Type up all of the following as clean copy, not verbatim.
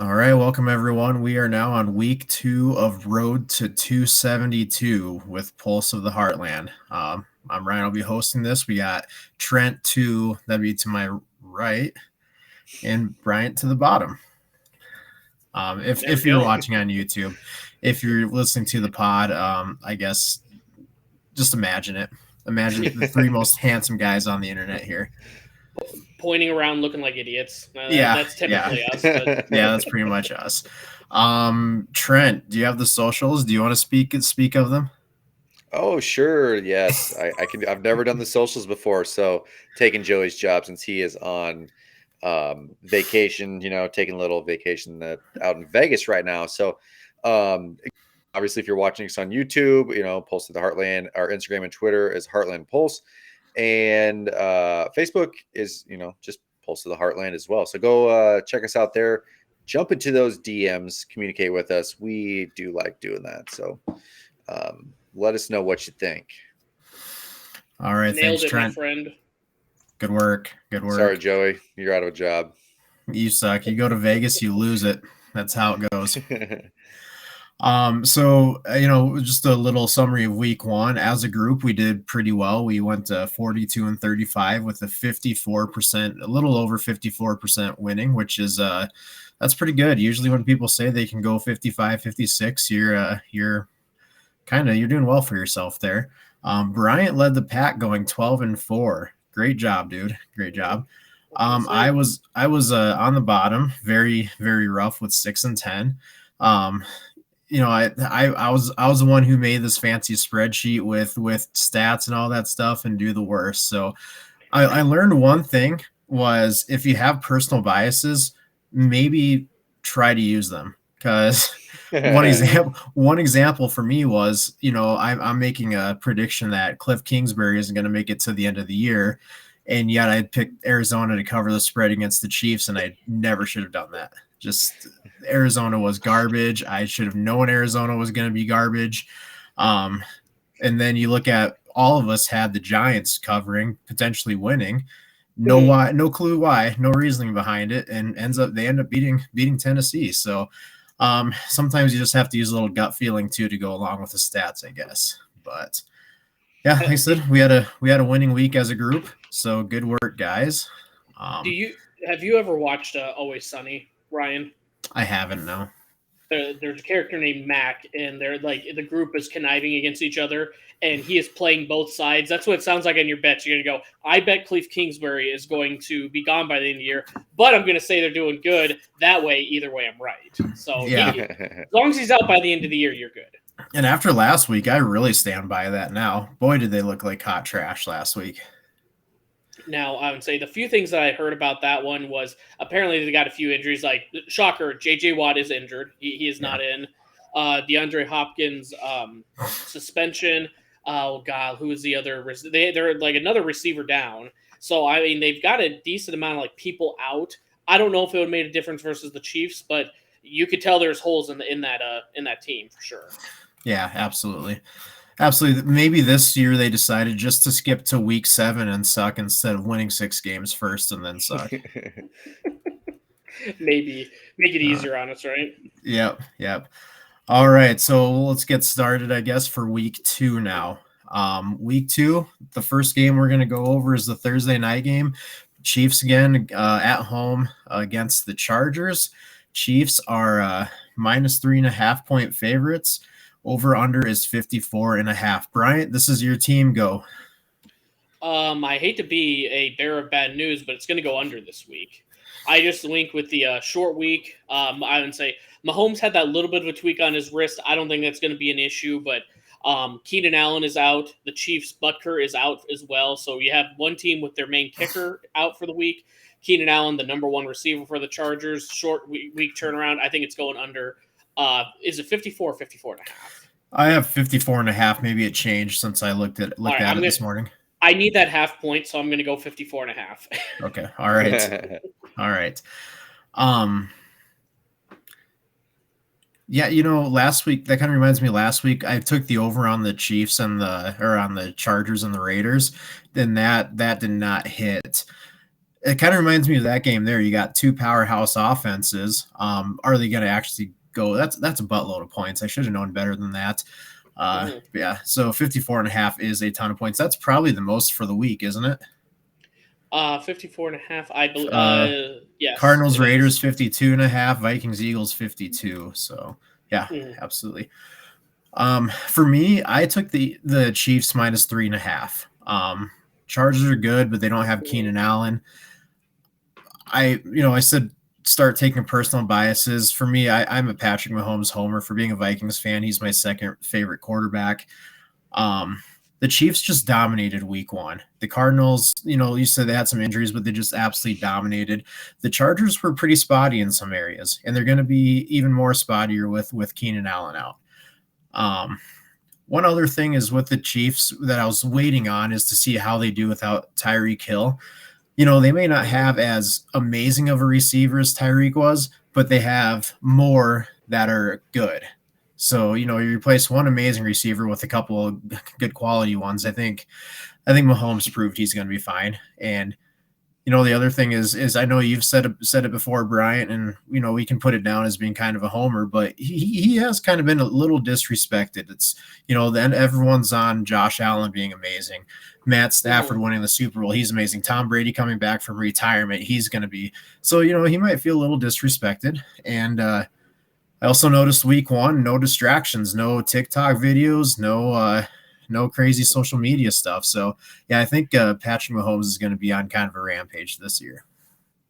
All right, welcome everyone. We are now on week 2 of Road to 272 with Pulse of the Heartland. I'm Ryan. I'll be hosting this. We got Trent that'd be to my right, and Bryant to the bottom. If you're watching on YouTube, if you're listening to the pod, I guess just imagine it. Imagine the three most handsome guys on the internet here. Pointing around looking like idiots. That's typically us. But... yeah, that's pretty much us. Trent, do you have the socials? Do you want to speak of them? Oh, sure. Yes, I can. I've never done the socials before, so taking Joey's job since he is on vacation. Taking a little vacation out in Vegas right now. So, obviously, if you're watching us on YouTube, Pulse of the Heartland. Our Instagram and Twitter is Heartland Pulse, and Facebook is just Pulse of the Heartland as well. So go check us out there. Jump into those DMs, communicate with us. We do like doing that. So. Let us know what you think. All right, Nailed thanks, Trent. My friend. Good work. Sorry, Joey, you're out of a job. You suck. You go to Vegas, you lose it. That's how it goes. So just a little summary of week 1. As a group, we did pretty well. We went to 42-35 with a 54%, a little over 54% winning, which is that's pretty good. Usually when people say they can go 55, 56, you're doing well for yourself there. Bryant led the pack going 12-4. Great job, dude. Great job. I was on the bottom, very, very rough with 6-10. I was the one who made this fancy spreadsheet with stats and all that stuff and do the worst. So I learned one thing was if you have personal biases, maybe try to use them. Because one example for me was, I'm making a prediction that Cliff Kingsbury isn't going to make it to the end of the year, and yet I picked Arizona to cover the spread against the Chiefs, and I never should have done that. Just Arizona was garbage. I should have known Arizona was going to be garbage. And then you look at all of us had the Giants covering, potentially winning. No clue why, no reasoning behind it, and they end up beating Tennessee. So. Sometimes you just have to use a little gut feeling too to go along with the stats, I guess. But yeah, like I said, we had a winning week as a group. So good work, guys. Have you ever watched Always Sunny, Ryan? I haven't, no. There's a character named Mac, and they're like the group is conniving against each other, and he is playing both sides. That's what it sounds like in your bets. You're gonna go, I bet Cliff Kingsbury is going to be gone by the end of the year, but I'm gonna say they're doing good. That way, either way, I'm right. So yeah, as long as he's out by the end of the year, you're good. And after last week, I really stand by that now. Boy, did they look like hot trash last week. Now, I would say the few things that I heard about that one was apparently they got a few injuries. Like, shocker, J.J. Watt is injured. He is not in. DeAndre Hopkins suspension. Oh, God, who is the other? They're like another receiver down. So, I mean, they've got a decent amount of, people out. I don't know if it would have made a difference versus the Chiefs, but you could tell there's holes in that team for sure. Yeah, absolutely. Absolutely. Maybe this year they decided just to skip to week 7 and suck instead of winning 6 games first and then suck. Maybe make it easier on us, right? Yep. All right, so let's get started, I guess, for week 2 now. Week 2, the first game we're going to go over is the Thursday night game. Chiefs again at home against the Chargers. Chiefs are minus 3.5 point favorites. Over under is 54.5. Bryant, this is your team. Go. I hate to be a bearer of bad news, but it's going to go under this week. I just linked with the short week. I would say Mahomes had that little bit of a tweak on his wrist. I don't think that's going to be an issue, but Keenan Allen is out. The Chiefs' Butker is out as well. So you have one team with their main kicker out for the week. Keenan Allen, the number 1 receiver for the Chargers. Short week turnaround. I think it's going under. Is it 54 or 54.5? I have 54.5. Maybe it changed since I looked at it this morning. I need that half point, so I'm going to go 54.5. Okay. All right. All right. Yeah, last week, that kind of reminds me, last week I took the over on the Chiefs on the Chargers and the Raiders. Then that did not hit. it kind of reminds me of that game there. You got two powerhouse offenses. Are they going to actually go? That's a buttload of points. I should have known better than that. Yeah, so 54.5 is a ton of points. That's probably the most for the week, isn't it? 54.5, I believe. Yes. Cardinals, Raiders, 52.5, Vikings, Eagles, 52. So yeah, absolutely. For me, I took the Chiefs minus 3.5. Chargers are good, but they don't have Keenan Allen. I said start taking personal biases. For me, I'm a Patrick Mahomes homer for being a Vikings fan. He's my second favorite quarterback. The Chiefs just dominated week one. The Cardinals, you said they had some injuries, but they just absolutely dominated. The Chargers were pretty spotty in some areas, and they're going to be even more spottier with Keenan Allen out. One other thing is with the Chiefs that I was waiting on is to see how they do without Tyreek Hill. They may not have as amazing of a receiver as Tyreek was, but they have more that are good. So, you replace one amazing receiver with a couple of good quality ones. I think Mahomes proved he's going to be fine. And, the other thing is I know you've said it before, Bryant, and, we can put it down as being kind of a homer, but he has kind of been a little disrespected. It's, then everyone's on Josh Allen being amazing. Matt Stafford winning the Super Bowl. He's amazing. Tom Brady coming back from retirement. He's going to be, so, he might feel a little disrespected. And, I also noticed week one, no distractions, no TikTok videos, no crazy social media stuff. So, yeah, I think Patrick Mahomes is going to be on kind of a rampage this year.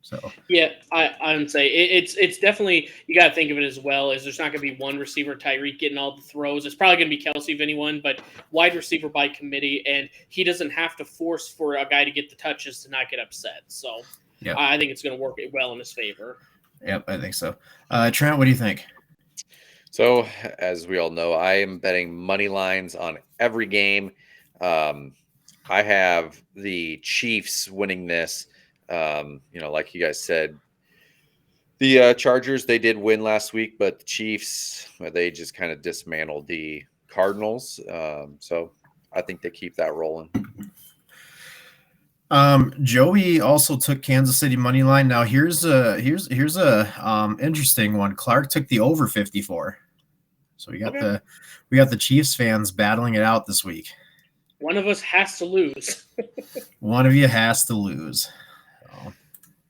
So yeah, I would say it's definitely, you got to think of it as well as there's not going to be one receiver, Tyreek, getting all the throws. It's probably going to be Kelsey, if anyone, but wide receiver by committee, and he doesn't have to force for a guy to get the touches to not get upset. So yep. I think it's going to work well in his favor. Yep, I think so. Trent, what do you think? So, as we all know, I am betting money lines on every game. I have the Chiefs winning this. Like you guys said, the Chargers, they did win last week, but the Chiefs, they just kind of dismantled the Cardinals. So I think they keep that rolling. Joey also took Kansas City money line. Now here's a interesting one. Clark took the over 54. So we got the Chiefs fans battling it out this week. One of us has to lose. One of you has to lose. So.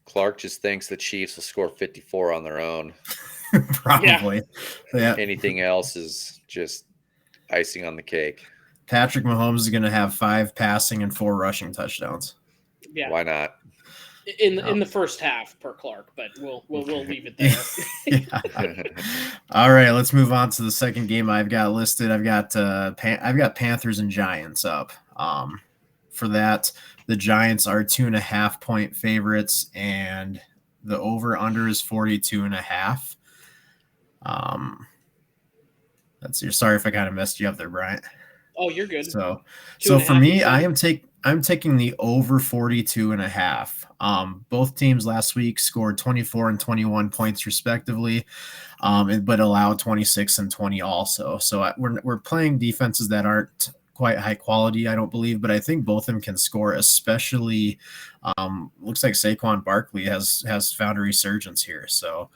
Clark just thinks the Chiefs will score 54 on their own. Probably. Yeah. Anything else is just icing on the cake. Patrick Mahomes is going to have 5 passing and 4 rushing touchdowns. Yeah. Why not? In the first half per Clark, but we'll leave it there. All right, let's move on to the second game I've got listed. I've got Panthers and Giants up. For that, the Giants are 2.5 point favorites, and the over under is 42.5. Sorry if I kind of messed you up there, Bryant. Oh, you're good. So for me, I'm taking the over 42.5. Both teams last week scored 24 and 21 points respectively, but allowed 26 and 20 also. So we're playing defenses that aren't quite high quality, I don't believe, but I think both of them can score, especially looks like Saquon Barkley has found a resurgence here. So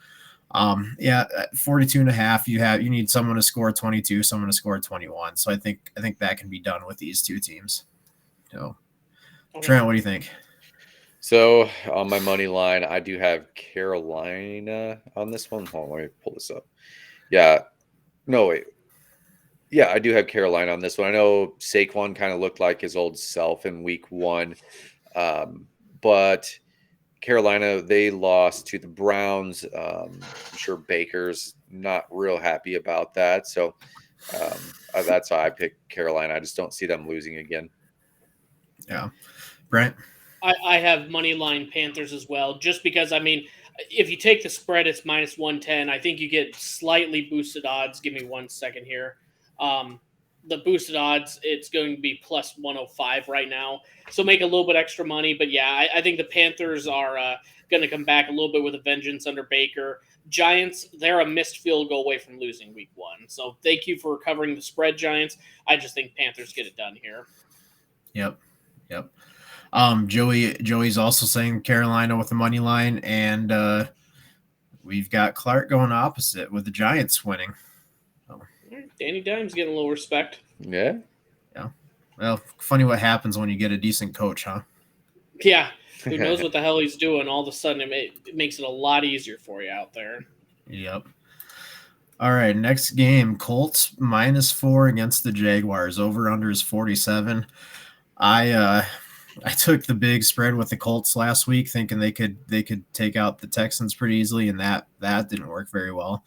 42.5, you need someone to score 22, someone to score 21. So I think that can be done with these two teams. So, Trent, what do you think? So on my money line, I do have Carolina on this one. Hold on, let me pull this up. I do have Carolina on this one. I know Saquon kind of looked like his old self in week one, but Carolina, they lost to the Browns. I'm sure Baker's not real happy about that. So that's why I picked Carolina. I just don't see them losing again. Yeah. Brent? I have money line Panthers as well, just because, if you take the spread, it's minus 110. I think you get slightly boosted odds. Give me 1 second here. The boosted odds, it's going to be plus 105 right now. So make a little bit extra money. But yeah, I think the Panthers are going to come back a little bit with a vengeance under Baker. Giants, they're a missed field goal away from losing week one. So thank you for covering the spread, Giants. I just think Panthers get it done here. Yep. Joey's also saying Carolina with the money line, and we've got Clark going opposite with the Giants winning. Danny Dimes getting a little respect. Yeah. Well, funny what happens when you get a decent coach, huh? Yeah. Who knows what the hell he's doing? All of a sudden, it makes it a lot easier for you out there. Yep. All right, next game, Colts -4 against the Jaguars. Over/under is 47. I took the big spread with the Colts last week, thinking they could take out the Texans pretty easily, and that didn't work very well.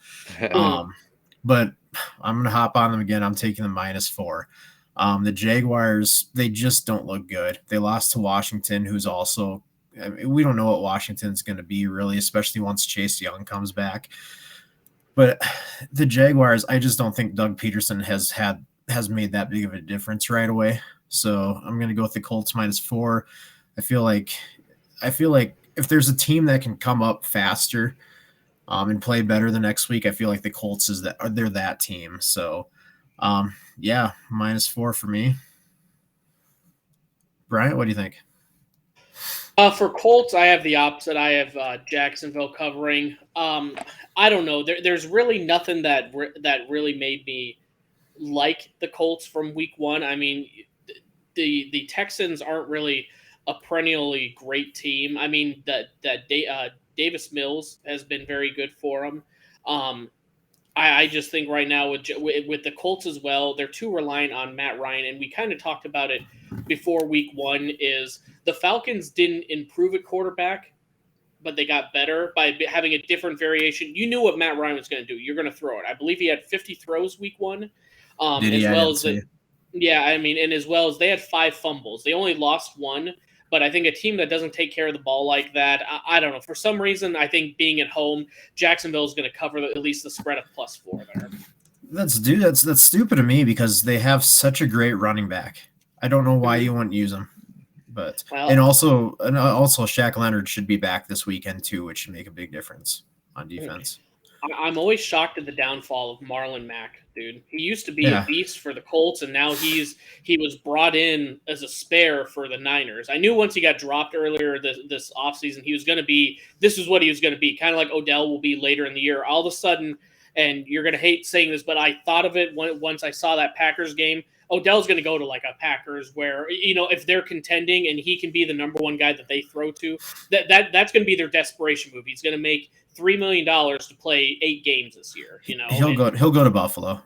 But I'm gonna hop on them again. I'm taking the -4. The Jaguars, they just don't look good. They lost to Washington, who's also, I mean, we don't know what Washington's going to be really, especially once Chase Young comes back. But the Jaguars, I just don't think Doug Peterson has made that big of a difference right away. So I'm going to go with the Colts -4. I feel like if there's a team that can come up faster and play better the next week, I feel like the Colts they're that team. So yeah, -4 for me. Bryant, what do you think? For Colts, I have the opposite. I have Jacksonville covering. I don't know. There's really nothing that really made me like the Colts from week one. I mean, the Texans aren't really a perennially great team. I mean, Davis Mills has been very good for them. I just think right now with the Colts as well, they're too reliant on Matt Ryan, and we kind of talked about it before week one. Is the Falcons didn't improve at quarterback, but they got better by having a different variation. You knew what Matt Ryan was going to do. You're going to throw it. I believe he had 50 throws week one, yeah. I mean, and as well as they had 5 fumbles. They only lost 1. But I think a team that doesn't take care of the ball like that, I don't know. For some reason, I think being at home, Jacksonville is going to cover at least the spread of +4 there. That's stupid to me because they have such a great running back. I don't know why you wouldn't use him. But and also Shaq Leonard should be back this weekend too, which should make a big difference on defense. I'm always shocked at the downfall of Marlon Mack, dude. He used to be a beast for the Colts, and now he was brought in as a spare for the Niners. I knew once he got dropped earlier this offseason, this is what he was going to be, kind of like Odell will be later in the year. All of a sudden, and you're going to hate saying this, but I thought of it once I saw that Packers game. Odell's going to go to like a Packers where, if they're contending and he can be the number one guy that they throw to, that's going to be their desperation move. He's going to make $3 million to play 8 games this year. He'll go to Buffalo.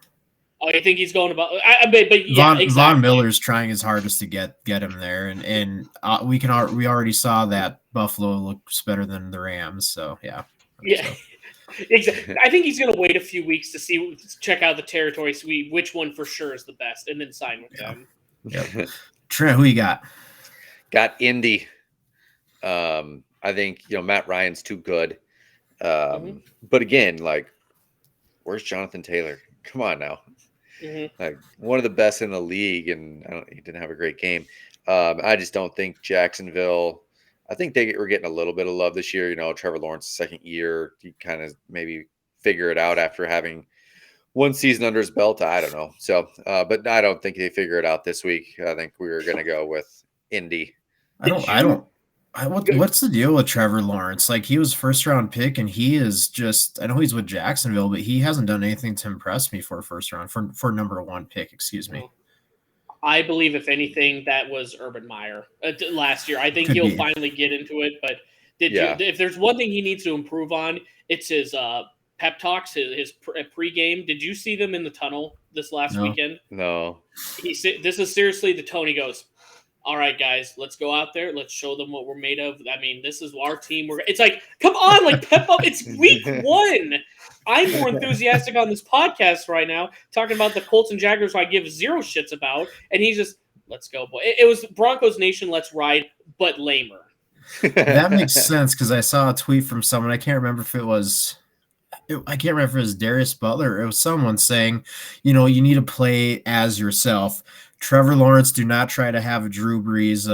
Oh, I think he's going to Buffalo. But yeah, exactly. Von Miller's trying his hardest to get him there, and we already saw that Buffalo looks better than the Rams. So yeah. Yeah. Exactly. I think he's going to wait a few weeks to check out the territory, see which one for sure is the best, and then sign with them. Yep. Trent, who you got? Got Indy. I think Matt Ryan's too good. But again, like, where's Jonathan Taylor? Come on now. Like, one of the best in the league, and he didn't have a great game. I just don't think Jacksonville. I think they were getting a little bit of love this year. Trevor Lawrence's second year, he kind of maybe figure it out after having one season under his belt. I don't know. So, but I don't think they figure it out this week. I think we were going to go with Indy. What's the deal with Trevor Lawrence? Like, he was first round pick, and he is just, I know he's with Jacksonville, but he hasn't done anything to impress me for a first round for number 1 pick. Excuse me. I believe, if anything, that was Urban Meyer last year. I think he'll finally get into it. But if there's one thing he needs to improve on, it's his pep talks, his pregame. Did you see them in the tunnel this last weekend? No. This is seriously the tone. He goes, "All right, guys, let's go out there. Let's show them what we're made of. I mean, this is our team. It's like, come on, like, pep up. It's week 1. I'm more enthusiastic on this podcast right now, talking about the Colts and Jaguars, who I give 0 shits about. And he's just, let's go, boy. It was Broncos Nation, let's ride, but lamer. That makes sense, because I saw a tweet from someone. I can't remember if it was Darius Butler. It was someone saying, you need to play as yourself. Trevor Lawrence, do not try to have a Drew Brees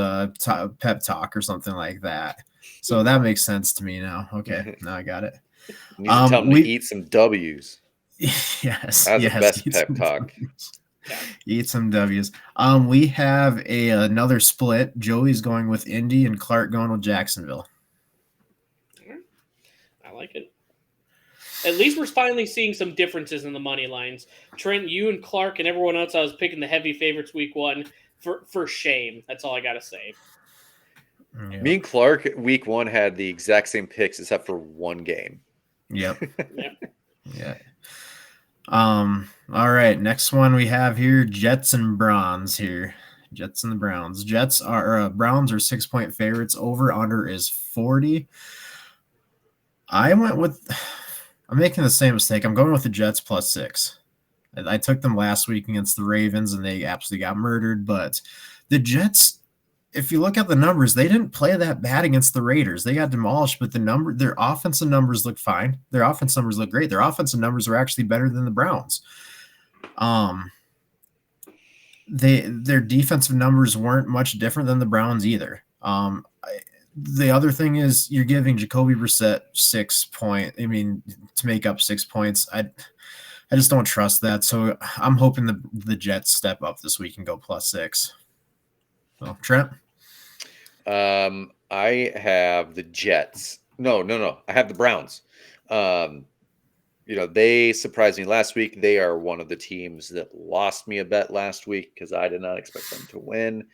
pep talk or something like that. So that makes sense to me now. Okay, now I got it. You need to tell him to eat some W's. Yes. That's the best pep talk. Eat some W's. We have another split. Joey's going with Indy and Clark going with Jacksonville. I like it. At least we're finally seeing some differences in the money lines. Trent, you and Clark and everyone else, I was picking the heavy favorites week one for shame. That's all I got to say. Yeah. Me and Clark week one had the exact same picks except for one game. Yep. Yep. Yeah. All right. Next one we have here, Jets and Browns here. Jets and the Browns. Browns are 6-point favorites. Over under is 40. I'm making the same mistake. I'm going with the Jets +6. I took them last week against the Ravens and they absolutely got murdered. But the Jets, if you look at the numbers, they didn't play that bad against the Raiders. They got demolished, but their offensive numbers look fine. Their offensive numbers look great. Their offensive numbers are actually better than the Browns. Their defensive numbers weren't much different than the Browns either. The other thing is you're giving Jacoby Brissett 6 points. I mean, to make up 6 points, I just don't trust that. So I'm hoping the Jets step up this week and go +6. So Trent, I have the Jets. No. I have the Browns. They surprised me last week. They are one of the teams that lost me a bet last week because I did not expect them to win.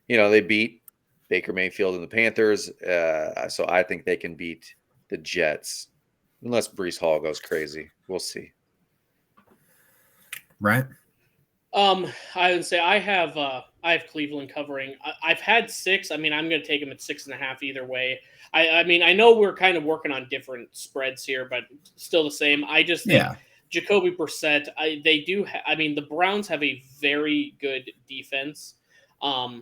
They beat Baker Mayfield and the Panthers. So I think they can beat the Jets unless Breece Hall goes crazy. We'll see. right? I would say I have Cleveland covering. I've had 6. I mean, I'm going to take them at 6.5 either way. I mean, I know we're kind of working on different spreads here, but still the same. I just think Jacoby Brissett. The Browns have a very good defense. I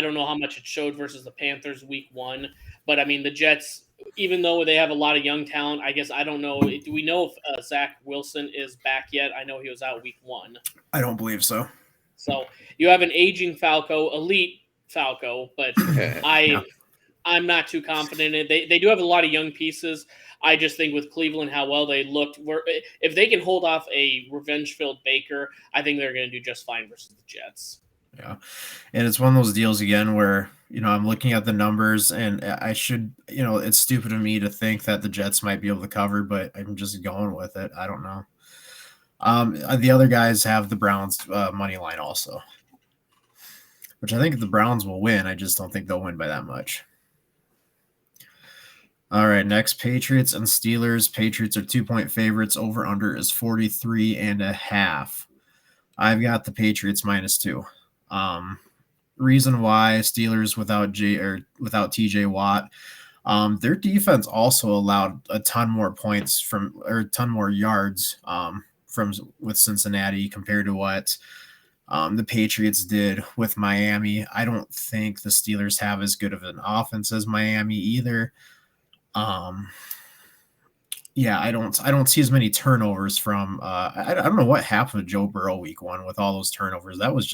don't know how much it showed versus the Panthers week one, but I mean the Jets, even though they have a lot of young talent, I guess I don't know. Do we know if Zach Wilson is back yet? I know he was out week one. I don't believe so. So you have an aging elite Falco, but I'm not too confident in it. They do have a lot of young pieces. I just think with Cleveland, how well they looked, if they can hold off a revenge-filled Baker, I think they're going to do just fine versus the Jets. Yeah. And it's one of those deals again where, I'm looking at the numbers and I should, it's stupid of me to think that the Jets might be able to cover, but I'm just going with it. I don't know. The other guys have the Browns money line also, which I think the Browns will win. I just don't think they'll win by that much. All right, next, Patriots and Steelers. Patriots are 2-point favorites. Over under is 43.5. I've got the Patriots -2. Reason why Steelers without TJ Watt, their defense also allowed a ton more points a ton more yards with Cincinnati compared to what the Patriots did with Miami. I don't think the Steelers have as good of an offense as Miami either. I don't see as many turnovers from I don't know what happened to Joe Burrow week one with all those turnovers. That was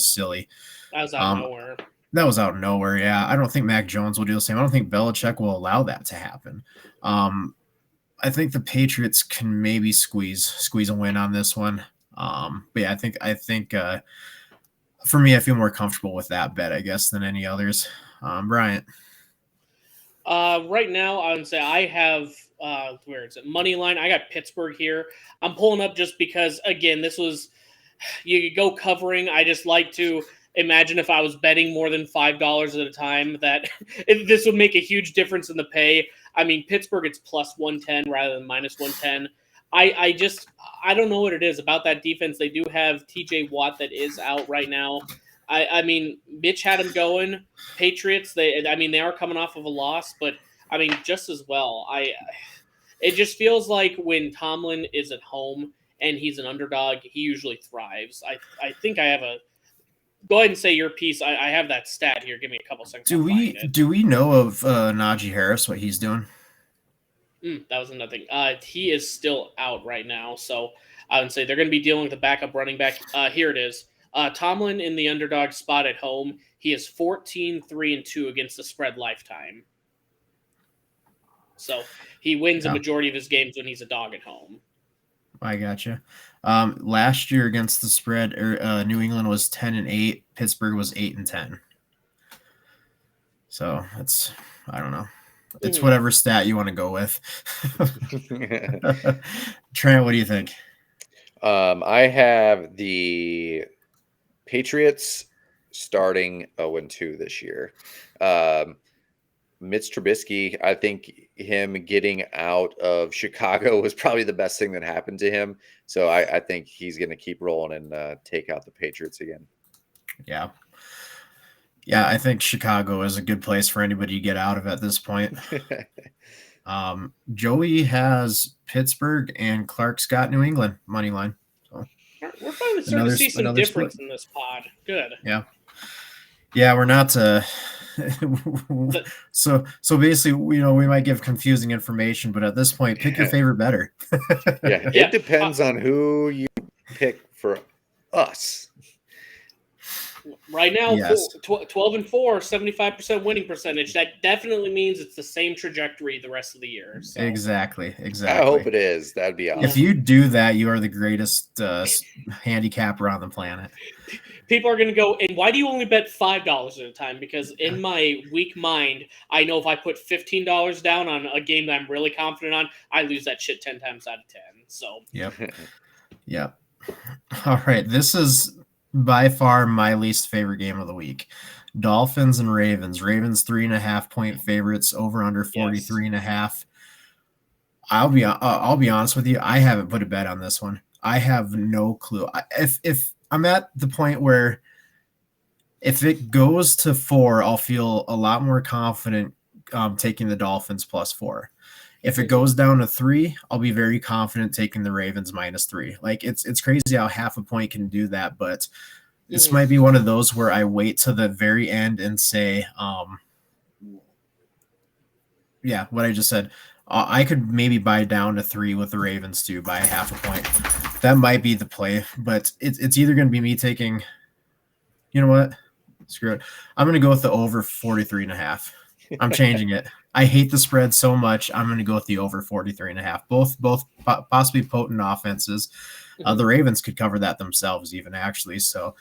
silly. That was out of nowhere. That was out of nowhere. Yeah. I don't think Mac Jones will do the same. I don't think Belichick will allow that to happen. I think the Patriots can maybe squeeze a win on this one. But yeah, I think for me, I feel more comfortable with that bet, I guess, than any others. Bryant. Right now, I would say I have where is it? Money line. I got Pittsburgh here. I'm pulling up just because, again, this was you go covering. I just like to imagine if I was betting more than $5 at a time that this would make a huge difference in the pay. I mean, Pittsburgh, it's +110 rather than -110. I don't know what it is about that defense. They do have TJ Watt that is out right now. I mean, Mitch had him going. Patriots, they are coming off of a loss, but I mean, just as well. It just feels like when Tomlin is at home and he's an underdog, he usually thrives. I think I have a. Go ahead and say your piece. I have that stat here. Give me a couple seconds. Do we know of Najee Harris, what he's doing? That was another thing. He is still out right now, so I would say they're going to be dealing with the backup running back. Here it is. Tomlin in the underdog spot at home. He is 14-3-2 against the spread lifetime. So he wins a majority of his games when he's a dog at home. I gotcha. Last year against the spread, New England was 10-8. Pittsburgh was 8-10. So it's, I don't know. It's whatever stat you want to go with. Trent, what do you think? I have the Patriots starting 0-2 this year. Mitch Trubisky, I think him getting out of Chicago was probably the best thing that happened to him. So I think he's going to keep rolling and take out the Patriots again. Yeah. Yeah, I think Chicago is a good place for anybody to get out of at this point. Joey has Pittsburgh and Clark's got New England money line. So we're finally starting to see some difference in this pod. Good. Yeah. Yeah, we're not so basically, we might give confusing information, but at this point, pick your favorite better. Yeah, it depends on who you pick for us. Right now, 12-4, 75% winning percentage. That definitely means it's the same trajectory the rest of the year. So. Exactly. I hope it is. That'd be awesome. If you do that, you are the greatest handicapper on the planet. People are going to go, and why do you only bet $5 at a time? Because in my weak mind, I know if I put $15 down on a game that I'm really confident on, I lose that shit 10 times out of 10. So. Yep. All right. This is by far my least favorite game of the week. Dolphins and Ravens. Ravens 3.5-point favorites, over under 43.5. I'll be honest with you. I haven't put a bet on this one. I have no clue. If I'm at the point where if it goes to 4, I'll feel a lot more confident taking the Dolphins +4. If it goes down to 3, I'll be very confident taking the Ravens -3. Like it's crazy how half a point can do that, but this might be one of those where I wait to the very end and say, what I just said. I could maybe buy down to 3 with the Ravens too by half a point. That might be the play, but it's either going to be me taking, you know what? Screw it. I'm going to go with the over 43.5. I'm changing it. I hate the spread so much. I'm going to go with the over 43.5. Both possibly potent offenses. The Ravens could cover that themselves even actually. So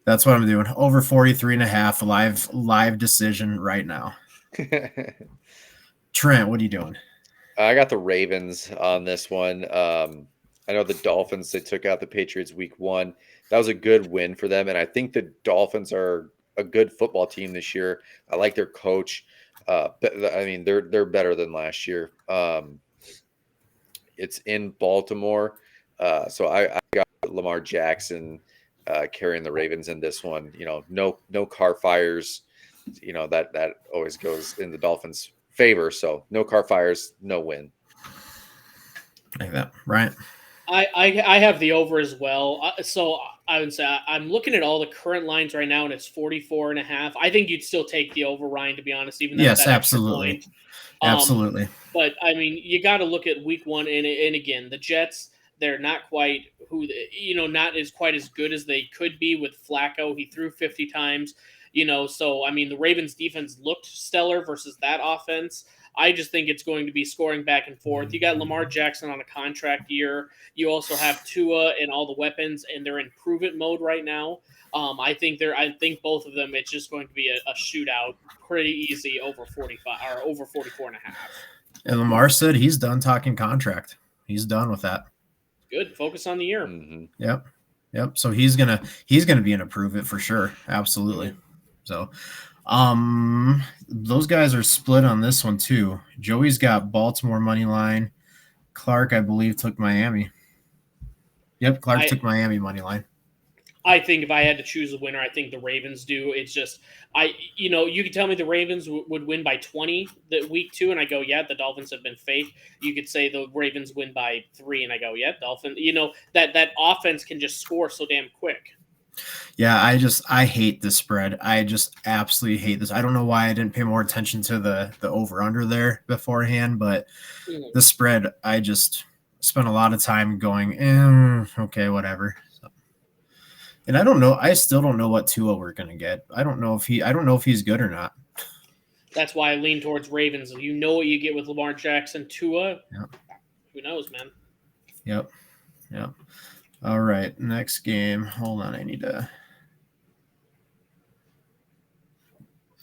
that's what I'm doing. Over 43.5 live decision right now. Trent, what are you doing? I got the Ravens on this one. I know the Dolphins, they took out the Patriots week 1. That was a good win for them. And I think the Dolphins are a good football team this year. I like their coach. I mean, they're better than last year. It's in Baltimore. So I got Lamar Jackson carrying the Ravens in this one. No car fires. That always goes in the Dolphins' favor. So no car fires, no win. Like that, right? I have the over as well. So I would say I'm looking at all the current lines right now, and it's 44.5. I think you'd still take the over, Ryan, to be honest, even though yes, absolutely. Absolutely. But I mean, you got to look at week 1, and again, the Jets, they're not quite not as quite as good as they could be with Flacco. He threw 50 times, so I mean, the Ravens defense looked stellar versus that offense. I just think it's going to be scoring back and forth. You got Lamar Jackson on a contract year. You also have Tua and all the weapons, and they're in prove-it mode right now. I think both of them, it's just going to be a shootout, pretty easy over 45 or over 44.5. And Lamar said he's done talking contract. He's done with that. Good. Focus on the year. Mm-hmm. Yep. So he's gonna be in a prove-it for sure. Absolutely. So. Those guys are split on this one too. Joey's got Baltimore money line. Clark, I believe, took Miami. Yep, Clark took Miami money line. I think if I had to choose a winner, I think the Ravens do. It's just you could tell me the Ravens would win by 20 the week 2, and I go, yeah, the Dolphins have been fake. You could say the Ravens win by 3, and I go, yeah, Dolphins. That offense can just score so damn quick. Yeah, I hate the spread. I just absolutely hate this. I don't know why I didn't pay more attention to the over-under there beforehand, but the spread, I just spent a lot of time going, okay, whatever. So, and I don't know. I still don't know what Tua we're going to get. I don't know if he's good or not. That's why I lean towards Ravens. You know what you get with Lamar Jackson, Tua. Yep. Who knows, man? Yep. Yep. All right. Next game. Hold on. I need to.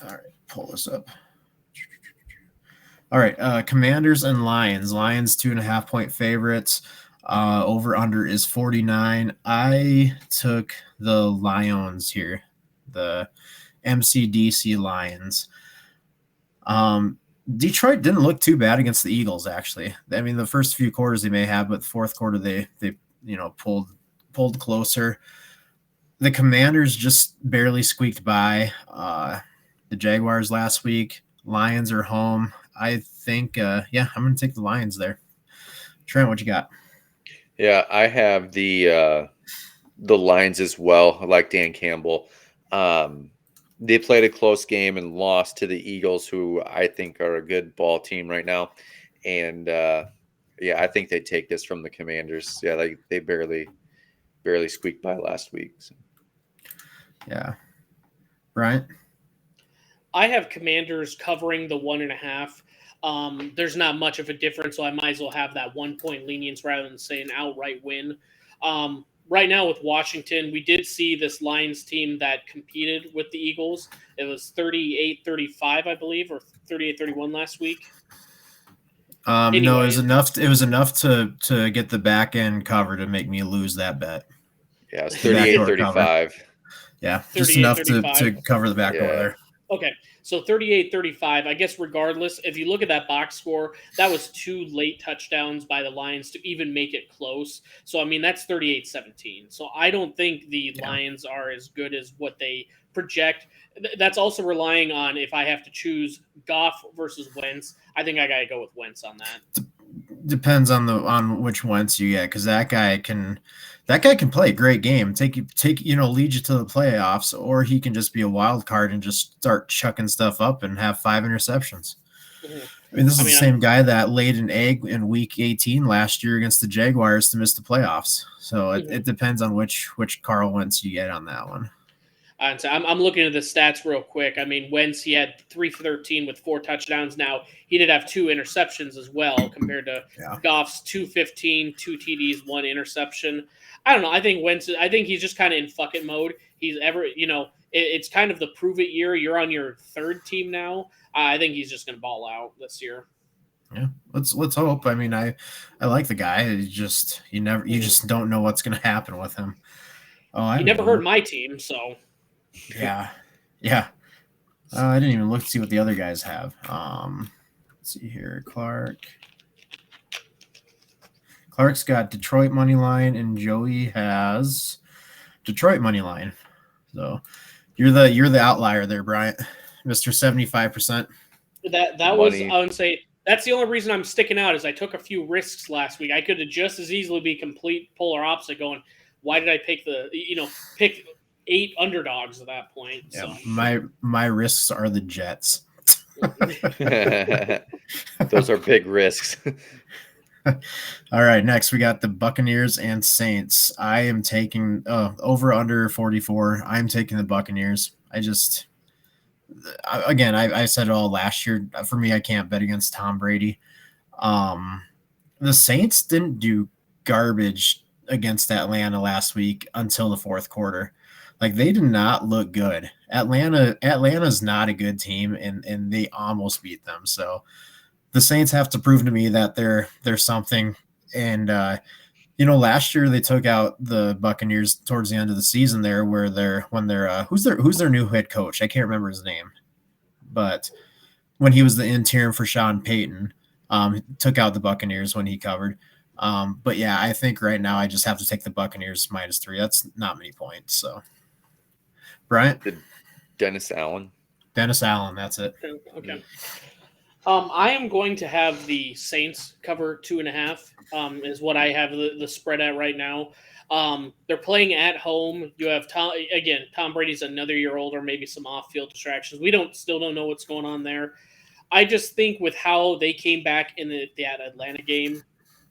All right. Pull this up. All right. Commanders and Lions. Lions 2.5-point favorites. Over under is 49. I took the Lions here. The MCDC Lions. Detroit didn't look too bad against the Eagles, actually. I mean, the first few quarters they may have, but the fourth quarter they pulled closer. The Commanders just barely squeaked by the Jaguars last week. Lions are home. I think, I'm going to take the Lions there. Trent, what you got? Yeah, I have the Lions as well. I like Dan Campbell. They played a close game and lost to the Eagles, who I think are a good ball team right now. And I think they take this from the Commanders. Yeah, like they barely squeaked by last week. So. Yeah. Bryant? I have Commanders covering the 1.5. There's not much of a difference, so I might as well have that 1 point lenience rather than say an outright win. Right now with Washington, we did see this Lions team that competed with the Eagles. It was 38-35, I believe, or 38-31 last week. No, it was enough. It was enough to get the back end cover to make me lose that bet. Yeah, it's 38-35. Yeah, just enough to cover the back door there. Okay, so 38-35. I guess regardless, if you look at that box score, that was 2 late touchdowns by the Lions to even make it close. So, I mean, that's 38-17. So, I don't think the Lions are as good as what they project. That's also relying on if I have to choose Goff versus Wentz. I think I got to go with Wentz on that. Depends on which Wentz you get, because that guy can play a great game, lead you to the playoffs, or he can just be a wild card and just start chucking stuff up and have 5 interceptions. Mm-hmm. I mean, this is the same guy that laid an egg in week 18 last year against the Jaguars to miss the playoffs. So it depends on which Carl Wentz you get on that one. So I'm looking at the stats real quick. I mean, Wentz, he had 3 for 13 with 4 touchdowns. Now, he did have 2 interceptions as well compared to Goff's 215, 2 TDs, 1 interception. I don't know. I think he's just kind of in fuck it mode. It's kind of the prove it year. You're on your 3rd team now. I think he's just going to ball out this year. Yeah, let's hope. I mean, I like the guy. You just don't know what's going to happen with him. He never hurt my team, so. Yeah. I didn't even look to see what the other guys have. Let's see here. Clark's got Detroit money line, and Joey has Detroit money line. So you're the outlier there, Bryant, Mr. 75%. That was, I would say, that's the only reason I'm sticking out is I took a few risks last week. I could have just as easily be complete polar opposite, going, why did I pick pick 8 underdogs at that point? Yeah, so. My risks are the Jets. Those are big risks. All right, next we got the Buccaneers and Saints. I am taking over under 44. I'm taking the Buccaneers. I said it all last year. For me, I can't bet against Tom Brady. The Saints didn't do garbage against Atlanta last week until the fourth quarter. Like, they did not look good. Atlanta's not a good team, and they almost beat them. So the Saints have to prove to me that they're something. And last year they took out the Buccaneers towards the end of the season there, who's their new head coach? I can't remember his name, but when he was the interim for Sean Payton, took out the Buccaneers when he covered. But yeah, I think right now I just have to take the Buccaneers -3. That's not many points. So, Bryant? Dennis Allen. That's it. Okay. I am going to have the Saints cover 2.5. Is what I have the spread at right now. They're playing at home. You have Tom Brady's another year older, maybe some off-field distractions. We still don't know what's going on there. I just think with how they came back in that Atlanta game,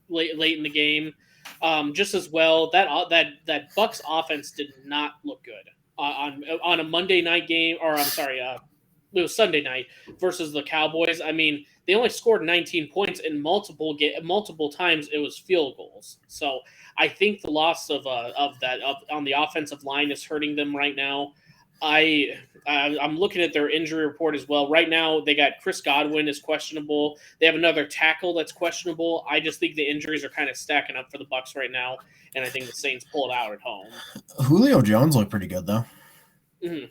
late in the game, just as well. That Bucs offense did not look good on a Monday night game, or I'm sorry, was Sunday night versus the Cowboys. I mean, they only scored 19 points in multiple times. It was field goals. So I think the loss of on the offensive line is hurting them right now. I'm looking at their injury report as well. Right now, they got Chris Godwin is questionable. They have another tackle that's questionable. I just think the injuries are kind of stacking up for the Bucs right now, and I think the Saints pulled out at home. Julio Jones looked pretty good though. Mm-hmm.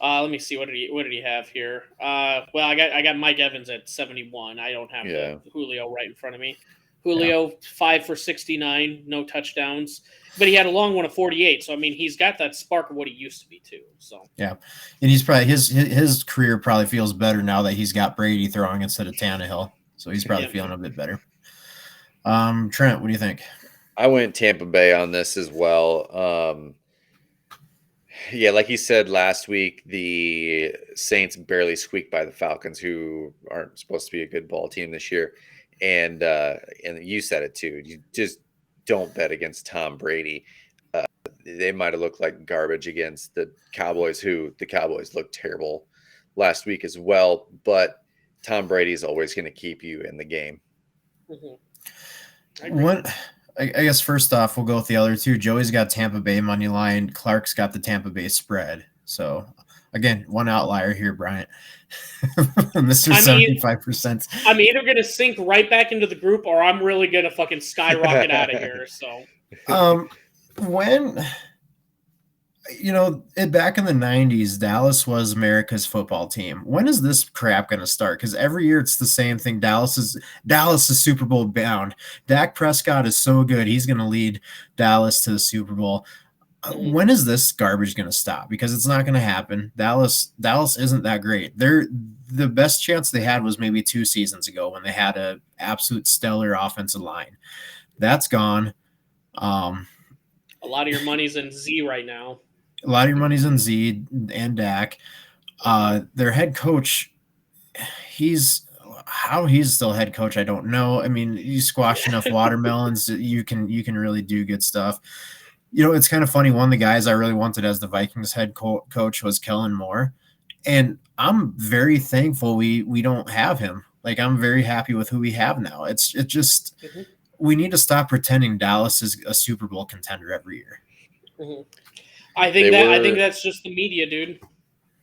Let me see what did he have here. Well, I got Mike Evans at 71. I don't have the Julio right in front of me. Julio 5 for 69, no touchdowns, but he had a long one of 48. So I mean, he's got that spark of what he used to be too. So yeah, and he's probably his career probably feels better now that he's got Brady throwing instead of Tannehill. So he's probably feeling a bit better. Trent, what do you think? I went Tampa Bay on this as well. Yeah, like you said last week, the Saints barely squeaked by the Falcons, who aren't supposed to be a good ball team this year. And you said it too. You just don't bet against Tom Brady. They might have looked like garbage against the Cowboys, who the Cowboys looked terrible last week as well. But Tom Brady is always going to keep you in the game. Mm-hmm. I guess first off, we'll go with the other two. Joey's got Tampa Bay money line. Clark's got the Tampa Bay spread. So again, one outlier here, Bryant. Mr. 75%. I'm either going to sink right back into the group or I'm really going to fucking skyrocket out of here. So, when, back in the 90s, Dallas was America's football team. When is this crap going to start? Because every year it's the same thing. Dallas is Super Bowl bound. Dak Prescott is so good. He's going to lead Dallas to the Super Bowl. When is this garbage going to stop? Because it's not going to happen. Dallas isn't that great. The best chance they had was maybe 2 seasons ago when they had an absolute stellar offensive line. That's gone. A lot of your money's in Z right now. A lot of your money's in Z and Dak. Their head coach, he's still head coach, I don't know. I mean, you squash enough watermelons, you can really do good stuff. It's kind of funny. One of the guys I really wanted as the Vikings head coach was Kellen Moore. And I'm very thankful we don't have him. Like, I'm very happy with who we have now. We need to stop pretending Dallas is a Super Bowl contender every year. Mm-hmm. I think that's just the media, dude.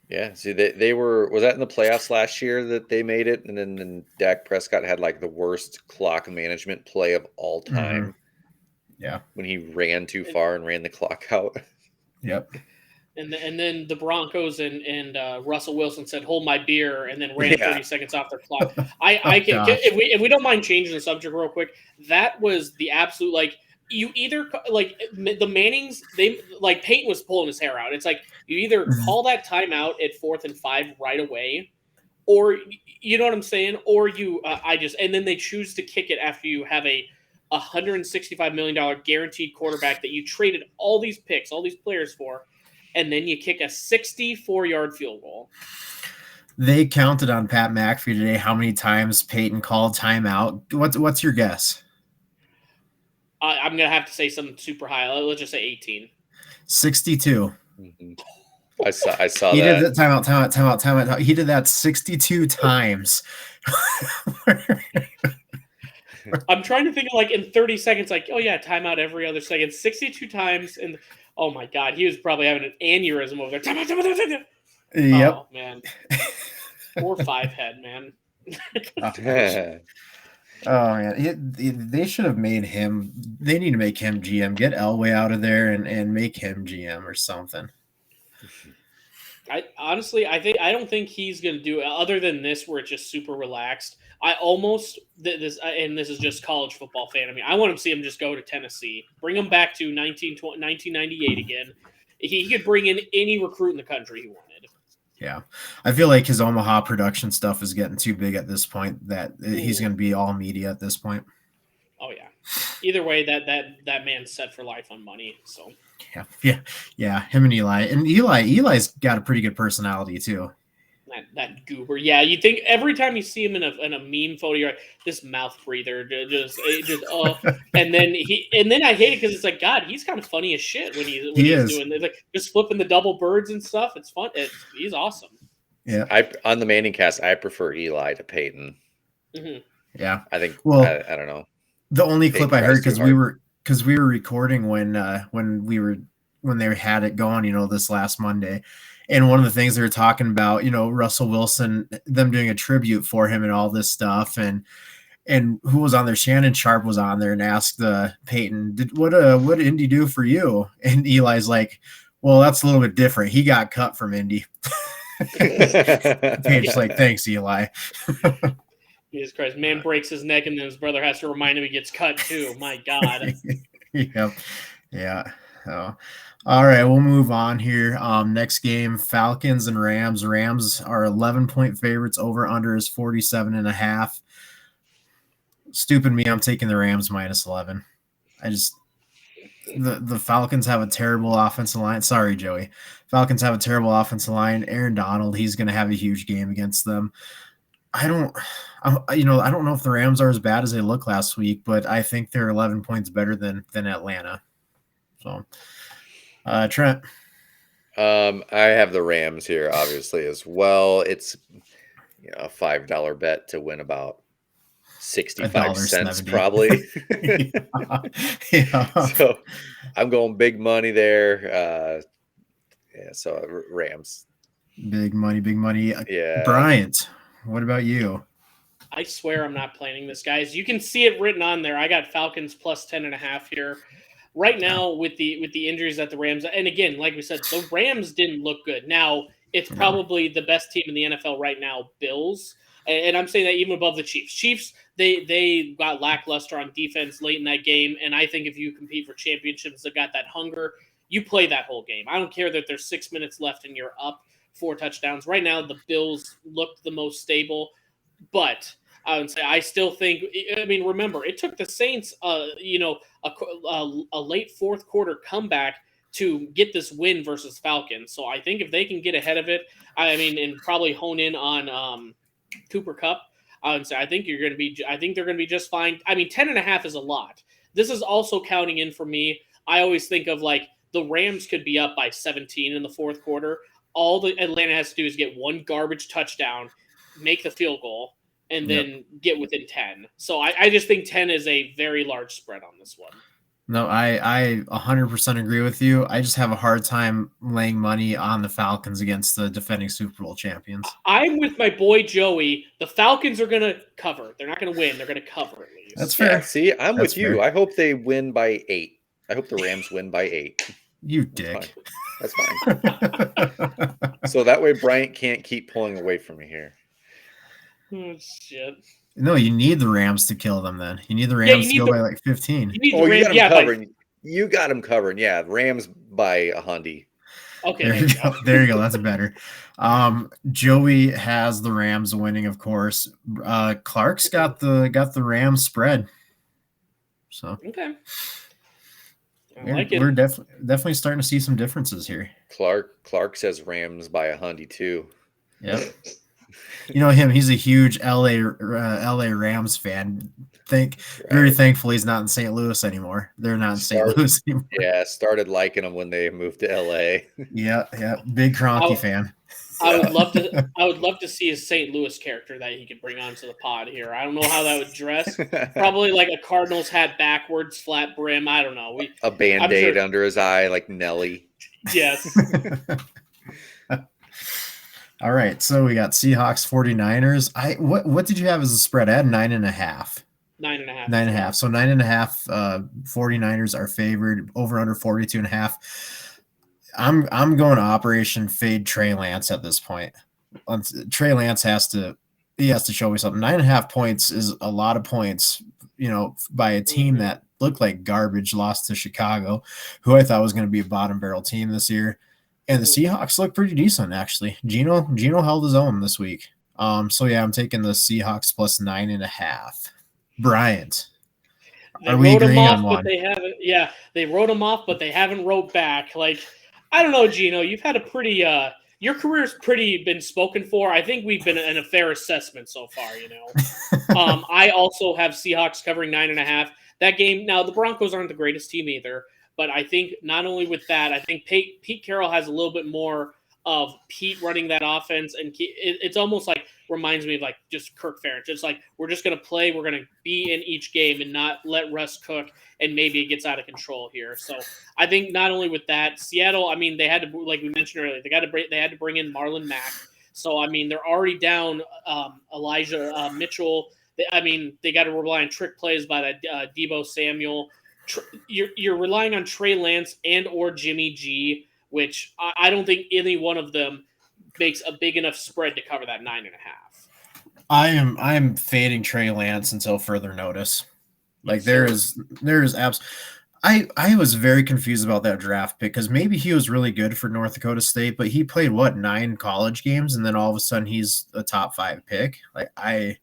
Yeah. See, was that in the playoffs last year that they made it? And then Dak Prescott had like the worst clock management play of all time. Mm-hmm. Yeah, when he ran too far and ran the clock out. Yep. And then the Broncos and Russell Wilson said, "Hold my beer," and then ran 30 seconds off their clock. If we don't mind changing the subject real quick, that was the absolute, like, you either, like, the Mannings, they, like, Peyton was pulling his hair out. It's like you either call that timeout at 4th and 5 right away, or you know what I'm saying, or you and then they choose to kick it after you have a $165 million guaranteed quarterback that you traded all these picks, all these players for, and then you kick a 64-yard field goal. They counted on Pat McAfee today how many times Peyton called timeout. What's your guess? I'm going to have to say something super high. Let's just say 18. 62. Mm-hmm. I saw he that. He did that timeout. He did that 62 times. I'm trying to think of, like, in 30 seconds, like, oh yeah, timeout every other second, 62 times, and oh my god, he was probably having an aneurysm over there. Timeout. Yep. Oh man, poor 5 head, man. Oh man, they should have made him. They need to make him GM. Get Elway out of there and make him GM or something. I don't think he's going to do it other than this, where it's just super relaxed. This is just college football fan. I mean, I want to see him just go to Tennessee, bring him back to 1998 again. He could bring in any recruit in the country he wanted. Yeah, I feel like his Omaha production stuff is getting too big at this point. That he's going to be all media at this point. Oh yeah. Either way, that man's set for life on money. So. Yeah. Him and Eli's got a pretty good personality too. That goober. Yeah, you think every time you see him in a meme photo, you're like, this mouth breather, and then I hate it because it's like, God, he's kind of funny as shit when he's doing like just flipping the double birds and stuff. It's fun. He's awesome. Yeah. On the Manning cast, I prefer Eli to Peyton. Mm-hmm. Yeah. I think. Well, I don't know. the only Peyton clip I heard tries too hard. because we were recording when they had it going, this last Monday. And one of the things they were talking about, Russell Wilson, them doing a tribute for him and all this stuff. And who was on there? Shannon Sharp was on there and asked Peyton, what did Indy do for you? And Eli's like, well, that's a little bit different. He got cut from Indy. Peyton's like, thanks, Eli. Jesus Christ. Man breaks his neck and then his brother has to remind him he gets cut too. My God. Yep. Yeah. So, all right, we'll move on here. Next game, Falcons and Rams. Rams are 11-point favorites. Over under is 47.5. Stupid me, I'm taking the Rams minus 11. The Falcons have a terrible offensive line. Sorry, Joey. Falcons have a terrible offensive line. Aaron Donald, he's going to have a huge game against them. I don't know if the Rams are as bad as they look last week, but I think they're 11 points better than Atlanta. So, Trent. I have the Rams here, obviously, as well. It's a $5 bet to win about 65 cents, probably. Yeah. So I'm going big money there. So Rams. Big money. Yeah. Bryant, what about you? I swear I'm not planning this, guys. You can see it written on there. I got Falcons plus 10.5 here. Right now, with the injuries that the Rams, and again, like we said, the Rams didn't look good. Now, it's probably the best team in the NFL right now, Bills. And I'm saying that even above the Chiefs. Chiefs, they got lackluster on defense late in that game. And I think if you compete for championships, they've got that hunger. You play that whole game. I don't care that there's 6 minutes left and you're up 4 touchdowns. Right now, the Bills looked the most stable. But I would say I still think, remember, it took the Saints, a late fourth quarter comeback to get this win versus Falcons. So I think if they can get ahead of it, and probably hone in on Cooper Kupp, I would say I think they're going to be just fine. 10.5 is a lot. This is also counting in for me. I always think of like the Rams could be up by 17 in the fourth quarter. All the Atlanta has to do is get one garbage touchdown, make the field goal, and then get within 10. So I just think 10 is a very large spread on this one. No, I 100% agree with you. I just have a hard time laying money on the Falcons against the defending Super Bowl champions. I'm with my boy Joey. The Falcons are going to cover. They're not going to win. They're going to cover at least. That's fair. Yeah, see, I'm with you. Fair. I hope they win by 8. I hope the Rams win by 8. You dick. That's fine. So that way Bryant can't keep pulling away from me here. Oh, shit. No, you need the Rams to kill them then. You need the Rams to go by like 15. You got them covering. You got them covering. Yeah, Rams by 100. Okay. There you go. That's better. Joey has the Rams winning, of course. Clark's got the Rams spread. So okay. We're definitely starting to see some differences here. Clark says Rams by 100 too. Yep. You know him; he's a huge LA Rams fan. Very thankful he's not in St. Louis anymore. They're not in St. Louis anymore. Yeah, started liking them when they moved to LA. Yeah, big Kroenke fan. I would love to see his St. Louis character that he could bring onto the pod here. I don't know how that would dress. Probably like a Cardinals hat backwards, flat brim. I don't know. A Band-Aid under his eye, like Nelly. Yes. All right, so we got Seahawks 49ers. What did you have as a spread? I had 9.5. 9.5. 9.5. So 9.5. 49ers are favored. Over under 42.5. I'm going to Operation Fade Trey Lance at this point. Trey Lance has to show me something. 9.5 points is a lot of points, by a team that looked like garbage, lost to Chicago, who I thought was going to be a bottom barrel team this year. And the Seahawks look pretty decent, actually. Gino held his own this week. So yeah, I'm taking the Seahawks plus 9.5. Bryant, are we agreeing on one? But they haven't. Yeah, they wrote them off, but they haven't wrote back. Like, I don't know, Gino. You've had a pretty. Your career's pretty been spoken for. I think we've been in a fair assessment so far. I also have Seahawks covering 9.5. That game. Now the Broncos aren't the greatest team either. But I think not only with that, I think Pete Carroll has a little bit more of Pete running that offense, and it's almost like reminds me of like just Kirk Ferentz. It's like we're just going to play, we're going to be in each game and not let Russ cook, and maybe it gets out of control here. So I think not only with that, Seattle, I mean, they had to, like we mentioned earlier, they had to bring in Marlon Mack. So I mean, they're already down Elijah Mitchell. They got to rely on trick plays by that Deebo Samuel. You're relying on Trey Lance and or Jimmy G, which I don't think any one of them makes a big enough spread to cover that 9.5. I'm fading Trey Lance until further notice. Like there is I was very confused about that draft pick because maybe he was really good for North Dakota State, but he played 9 college games and then all of a sudden he's a top 5 pick. Like I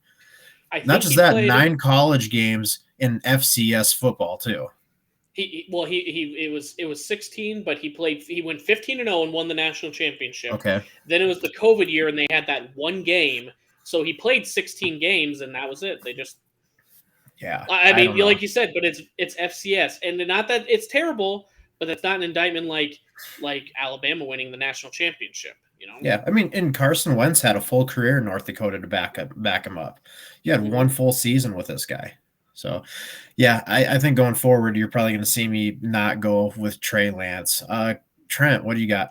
not just that, 9 college games in FCS football too. It was 16, but he went 15-0 and won the national championship. Okay. Then it was the COVID year and they had that one game. So he played 16 games and that was it. They just I mean, like you said, but it's FCS, and not that it's terrible, but that's not an indictment like Alabama winning the national championship. You know? Yeah, I mean, and Carson Wentz had a full career in North Dakota to back him up. You had one full season with this guy. So, yeah, I think going forward, you're probably going to see me not go with Trey Lance. Trent, what do you got?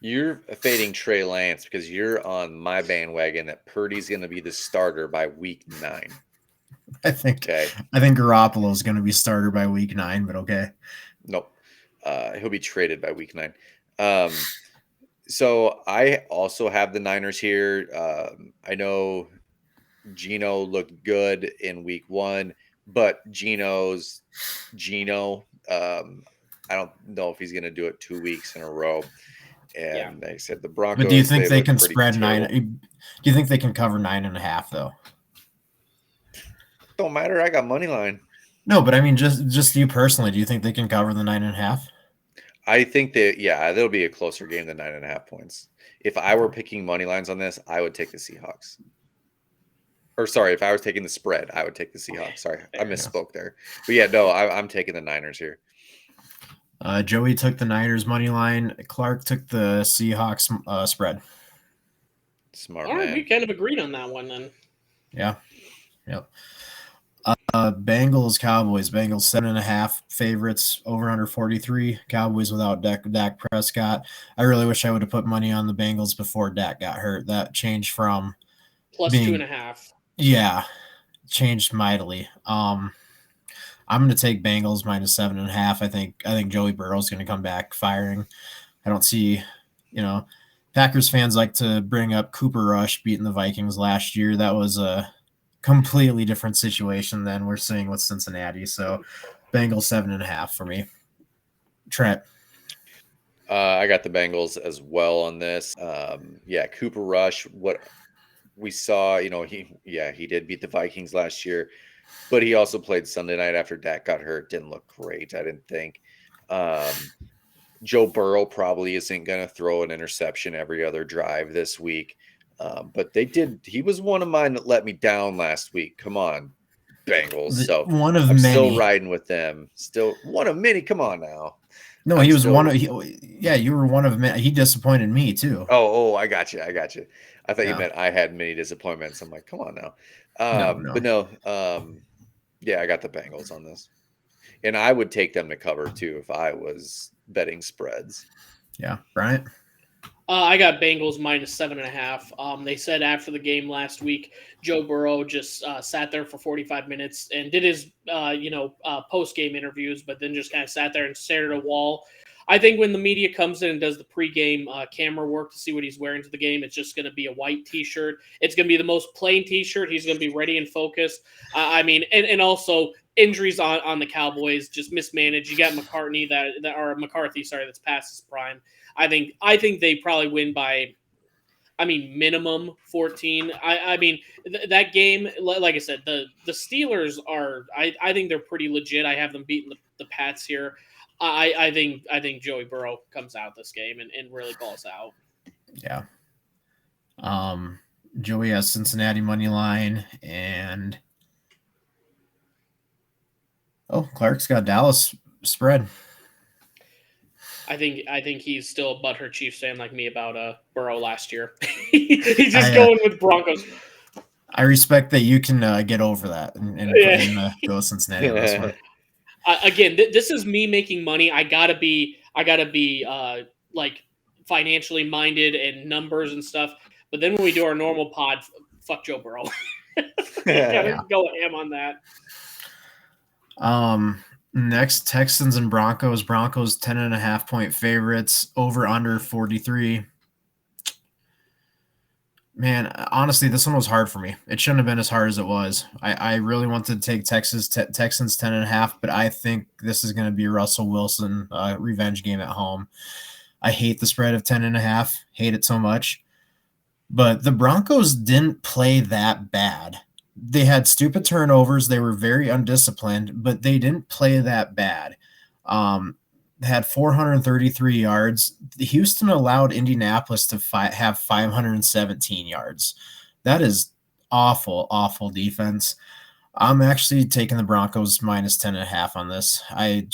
You're fading Trey Lance because you're on my bandwagon that Purdy's going to be the starter by week 9. I think Garoppolo is going to be starter by week 9, but okay. Nope. He'll be traded by week 9. So I also have the Niners here. I know Geno looked good in week 1, but Geno's Geno. I don't know if he's going to do it 2 weeks in a row. And like I said, the Broncos. But do you think they can spread 9? Do you think they can cover 9.5 though? Don't matter. I got money line. No, but I mean, just you personally, do you think they can cover the 9.5? I think that there'll be a closer game than 9.5 points. If I were picking money lines on this, I would take the Seahawks. Or sorry, if I was taking the spread, I would take the Seahawks. Sorry, I misspoke there. But yeah, no, I'm taking the Niners here. Joey took the Niners money line. Clark took the Seahawks spread. Smart man. All right, man. we kind of agreed on that one then. Yeah. Yep. Bengals, Cowboys. Bengals 7.5 favorites, over under 43. Cowboys without Dak Prescott. I really wish I would have put money on the Bengals before Dak got hurt. That changed from plus 2.5. Yeah, changed mightily. I'm going to take Bengals minus 7.5. I think Joey Burrow's going to come back firing. I don't see, Packers fans like to bring up Cooper Rush beating the Vikings last year. That was a completely different situation than we're seeing with Cincinnati. So Bengals 7.5 for me. Trent. I got the Bengals as well on this. Cooper Rush, what we saw, he did beat the Vikings last year, but he also played Sunday night after Dak got hurt. Didn't look great, I didn't think. Joe Burrow probably isn't going to throw an interception every other drive this week. But they did. He was one of mine that let me down last week. Come on, Bengals. So one of I'm many. Still riding with them. Still one of many. Come on now. No, he was one of. You were one of many. He disappointed me too. Oh, I got you. I thought you meant I had many disappointments. I'm like, come on now. No. But no. I got the Bengals on this, and I would take them to cover too if I was betting spreads. Yeah, Bryant. I got Bengals minus 7.5. They said after the game last week, Joe Burrow just sat there for 45 minutes and did his, post-game interviews, but then just kind of sat there and stared at a wall. I think when the media comes in and does the pregame camera work to see what he's wearing to the game, it's just going to be a white T-shirt. It's going to be the most plain T-shirt. He's going to be ready and focused. And also injuries on the Cowboys, just mismanaged. You got McCarthy, that's past his prime. I think they probably win by, minimum 14. That game, like I said, the Steelers are. I think they're pretty legit. I have them beating the Pats here. I think Joey Burrow comes out this game and really balls out. Yeah. Joey has Cincinnati money line, and Clark's got Dallas spread. I think he's still a butthurt Chiefs fan like me about Burrow last year. He's just going with Broncos. I respect that you can get over that and go Cincinnati on this one. Again, this is me making money. I gotta be like financially minded and numbers and stuff. But then when we do our normal pod, fuck Joe Burrow. Gotta go ham on that. Next, Texans and Broncos. Broncos 10.5-point favorites. Over under 43. Man, honestly, this one was hard for me. It shouldn't have been as hard as it was. I really wanted to take Texans 10.5, but I think this is going to be a Russell Wilson revenge game at home. I hate the spread of 10.5. Hate it so much. But the Broncos didn't play that bad. They had stupid turnovers. They were very undisciplined, but they didn't play that bad. Had 433 yards. Houston allowed Indianapolis to have 517 yards. That is awful, awful defense. I'm actually taking the Broncos minus 10.5 on this. I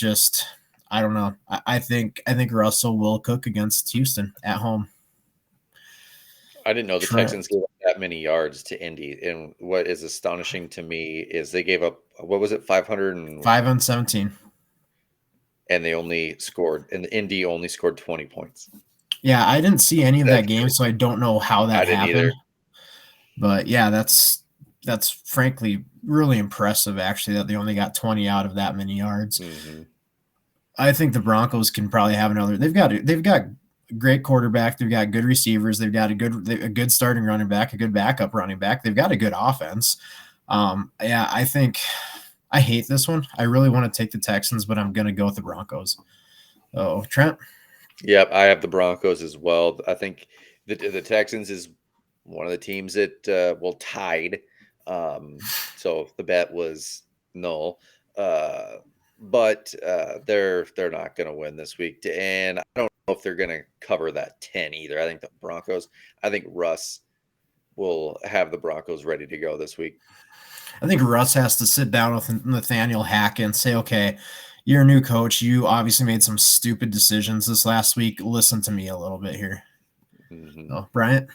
don't know. I think Russell will cook against Houston at home. I didn't know the Texans gave up that many yards to Indy. And what is astonishing to me is they gave up, what was it, 517. And they only scored, and Indy only scored 20 points. Yeah, I didn't see any of that game, so I don't know how that happened. Either. But yeah, that's frankly really impressive, actually, that they only got 20 out of that many yards. Mm-hmm. I think the Broncos can probably have another. They've got a great quarterback. They've got good receivers. They've got a good starting running back, a good backup running back. They've got a good offense. Yeah, I think. I hate this one. I really want to take the Texans, but I'm going to go with the Broncos. Oh, Trent? Yep, I have the Broncos as well. I think the Texans is one of the teams that tied. So the bet was null. But they're not going to win this week. And I don't know if they're going to cover that 10 either. I think the Broncos, I think Russ will have the Broncos ready to go this week. I think Russ has to sit down with Nathaniel Hackett and say, okay, you're a new coach. You obviously made some stupid decisions this last week. Listen to me a little bit here. Mm-hmm. Oh, Bryant?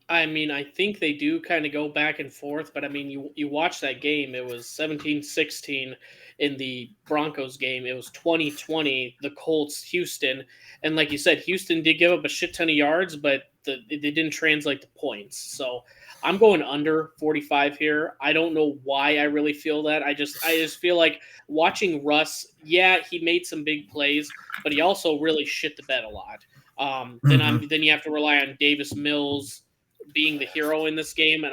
I mean, I think they do kind of go back and forth, but I mean, you watch that game. It was 17-16 in the Broncos game. It was 20-20, the Colts, Houston. And like you said, Houston did give up a shit ton of yards, but they didn't translate to points. So I'm going under 45 here. I don't know why I really feel that. I just feel like watching Russ, yeah, he made some big plays, but he also really shit the bed a lot. Then you have to rely on Davis Mills being the hero in this game,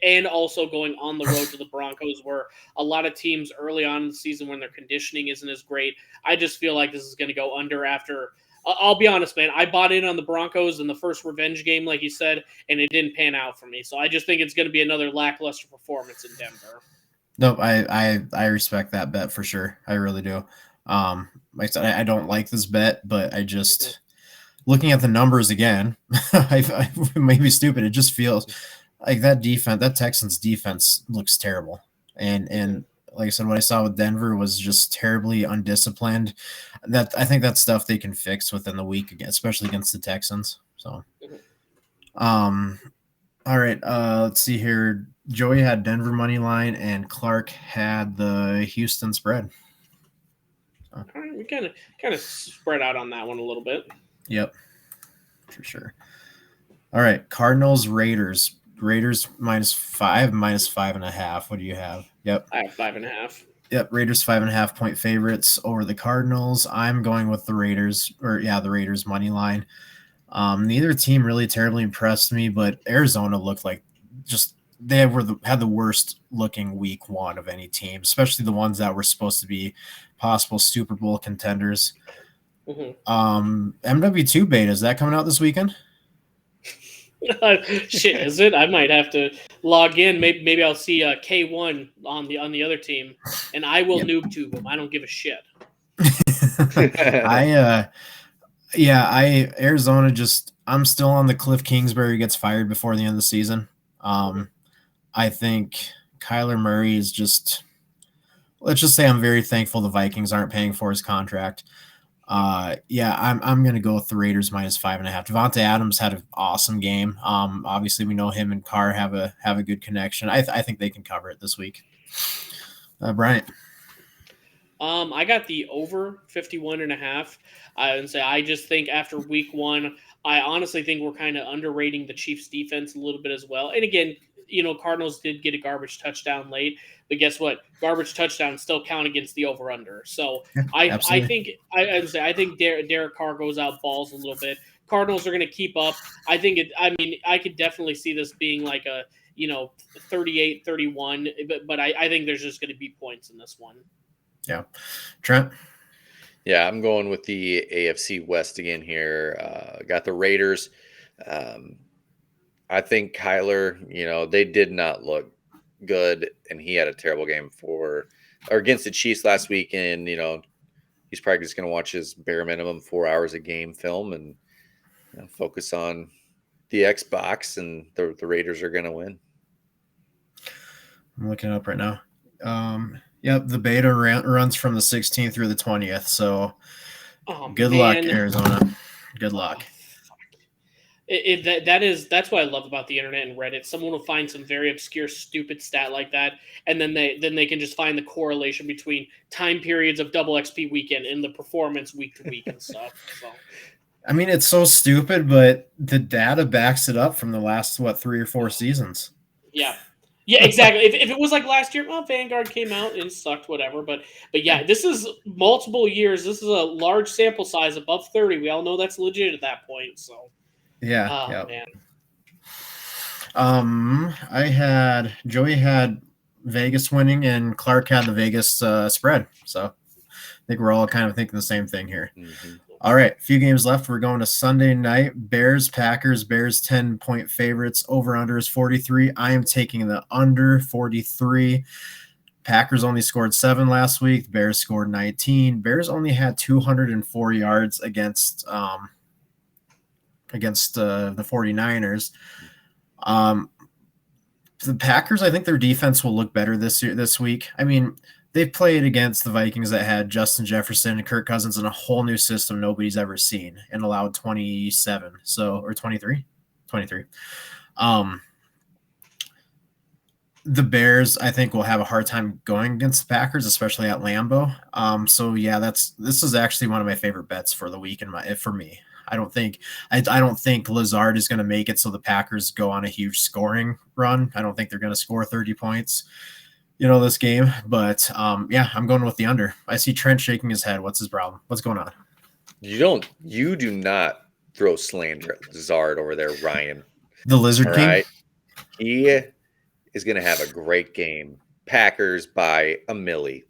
and also going on the road to the Broncos, where a lot of teams early on in the season when their conditioning isn't as great. I just feel like this is going to go under after. I'll be honest, man. I bought in on the Broncos in the first revenge game, like you said, and it didn't pan out for me. So I just think it's going to be another lackluster performance in Denver. Nope, I respect that bet for sure. I really do. Like I said, I don't like this bet, but I just looking at the numbers again, it may be stupid. It just feels like that Texans defense looks terrible. And like I said, what I saw with Denver was just terribly undisciplined. I think that's stuff they can fix within the week, again, especially against the Texans. So, all right, let's see here. Joey had Denver money line, and Clark had the Houston spread. So. All right, we kind of spread out on that one a little bit. Yep, for sure. All right, Cardinals, Raiders. Raiders -5, -5.5. What do you have? Yep. I have 5.5. Yep, Raiders 5.5-point favorites over the Cardinals. I'm going with the Raiders, the Raiders money line. Neither team really terribly impressed me, but Arizona looked like they had the worst looking week one of any team, especially the ones that were supposed to be possible Super Bowl contenders. MW2 beta, is that coming out this weekend? Shit, is it? I might have to log in. Maybe I'll see K1 on the other team, and I will noob tube them. I don't give a shit. Arizona I'm still on the Cliff Kingsbury gets fired before the end of the season. I think Kyler Murray is let's just say I'm very thankful the Vikings aren't paying for his contract. Yeah, I'm gonna go with the Raiders minus 5.5. Devontae Adams had an awesome game. Obviously we know him and Carr have a good connection. I think they can cover it this week. Bryant. I got the over 51.5. I would say I just think after week one, I honestly think we're kind of underrating the Chiefs defense a little bit as well. And again, Cardinals did get a garbage touchdown late, but guess what? Garbage touchdowns still count against the over under. So Yeah, I think I think Derek Carr goes out balls a little bit. Cardinals are going to keep up. I think I could definitely see this being like a 38-31, but I think there's just going to be points in this one. Yeah. Trent? Yeah, I'm going with the AFC West again here. Got the Raiders. I think Kyler, they did not look good, and he had a terrible game against the Chiefs last week. And, he's probably just going to watch his bare minimum 4 hours a game film and focus on the Xbox, and the Raiders are going to win. I'm looking it up right now. Yep, the beta runs from the 16th through the 20th. So good luck, Arizona. Good luck. That's what I love about the internet and Reddit. Someone will find some very obscure, stupid stat like that, and then they can just find the correlation between time periods of double XP weekend and the performance week to week and stuff. So. I mean, it's so stupid, but the data backs it up from the last 3 or 4 seasons. Yeah. Yeah, exactly. If it was like last year, Vanguard came out and sucked, whatever. But yeah, this is multiple years. This is a large sample size, above 30. We all know that's legit at that point. So yeah, man. Joey had Vegas winning, and Clark had the Vegas spread. So I think we're all kind of thinking the same thing here. Mm-hmm. All right, a few games left. We're going to Sunday night. Bears, Packers. Bears 10-point favorites. Over-under is 43. I am taking the under 43. Packers only scored 7 last week. Bears scored 19. Bears only had 204 yards against the 49ers. The Packers, I think their defense will look better this week. I mean, they've played against the Vikings that had Justin Jefferson and Kirk Cousins in a whole new system nobody's ever seen, and allowed 27. Or 23. The Bears, I think, will have a hard time going against the Packers, especially at Lambeau. This is actually one of my favorite bets for the week for me. I don't think Lazard is going to make it so the Packers go on a huge scoring run. I don't think they're going to score 30 points. This game, but I'm going with the under. I see Trent shaking his head. What's his problem? What's going on? You do not throw slander at Lazard over there, Ryan. The Lizard King. Right? He is going to have a great game. Packers by a milli.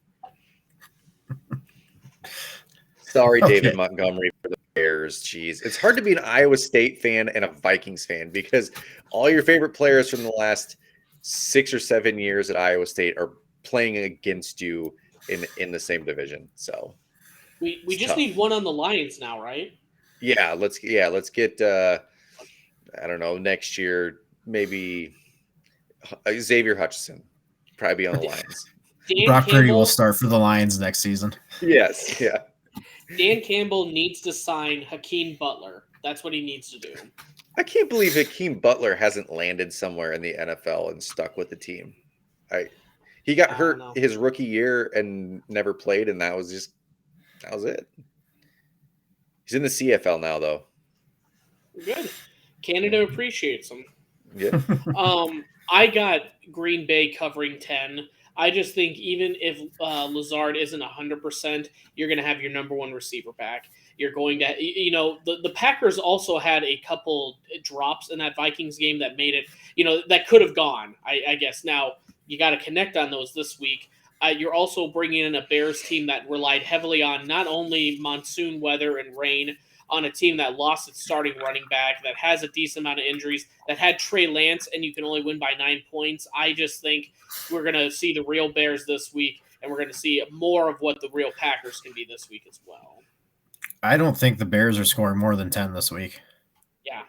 Sorry, okay. David Montgomery for the Bears. Jeez, it's hard to be an Iowa State fan and a Vikings fan because all your favorite players from the last 6 or 7 years at Iowa State are playing against you in the same division. So we just need one on the Lions now, right? Yeah, let's get I don't know, next year maybe Xavier Hutchinson probably be on the Lions. Brock Purdy will start for the Lions next season. Yes, yeah. Dan Campbell needs to sign Hakeem Butler. That's what he needs to do. I can't believe Hakeem Butler hasn't landed somewhere in the NFL and stuck with the team. He got hurt his rookie year and never played, and that was it. He's in the CFL now, though. Good. Canada appreciates him. Yeah. I got Green Bay covering 10. I just think even if Lazard isn't 100%, you're going to have your number one receiver back. You're going to, the Packers also had a couple drops in that Vikings game that made it, that could have gone, I guess. Now, you got to connect on those this week. You're also bringing in a Bears team that relied heavily on not only monsoon weather and rain, on a team that lost its starting running back, that has a decent amount of injuries, that had Trey Lance, and you can only win by 9 points. I just think we're going to see the real Bears this week, and we're going to see more of what the real Packers can be this week as well. I don't think the Bears are scoring more than 10 this week. Yeah.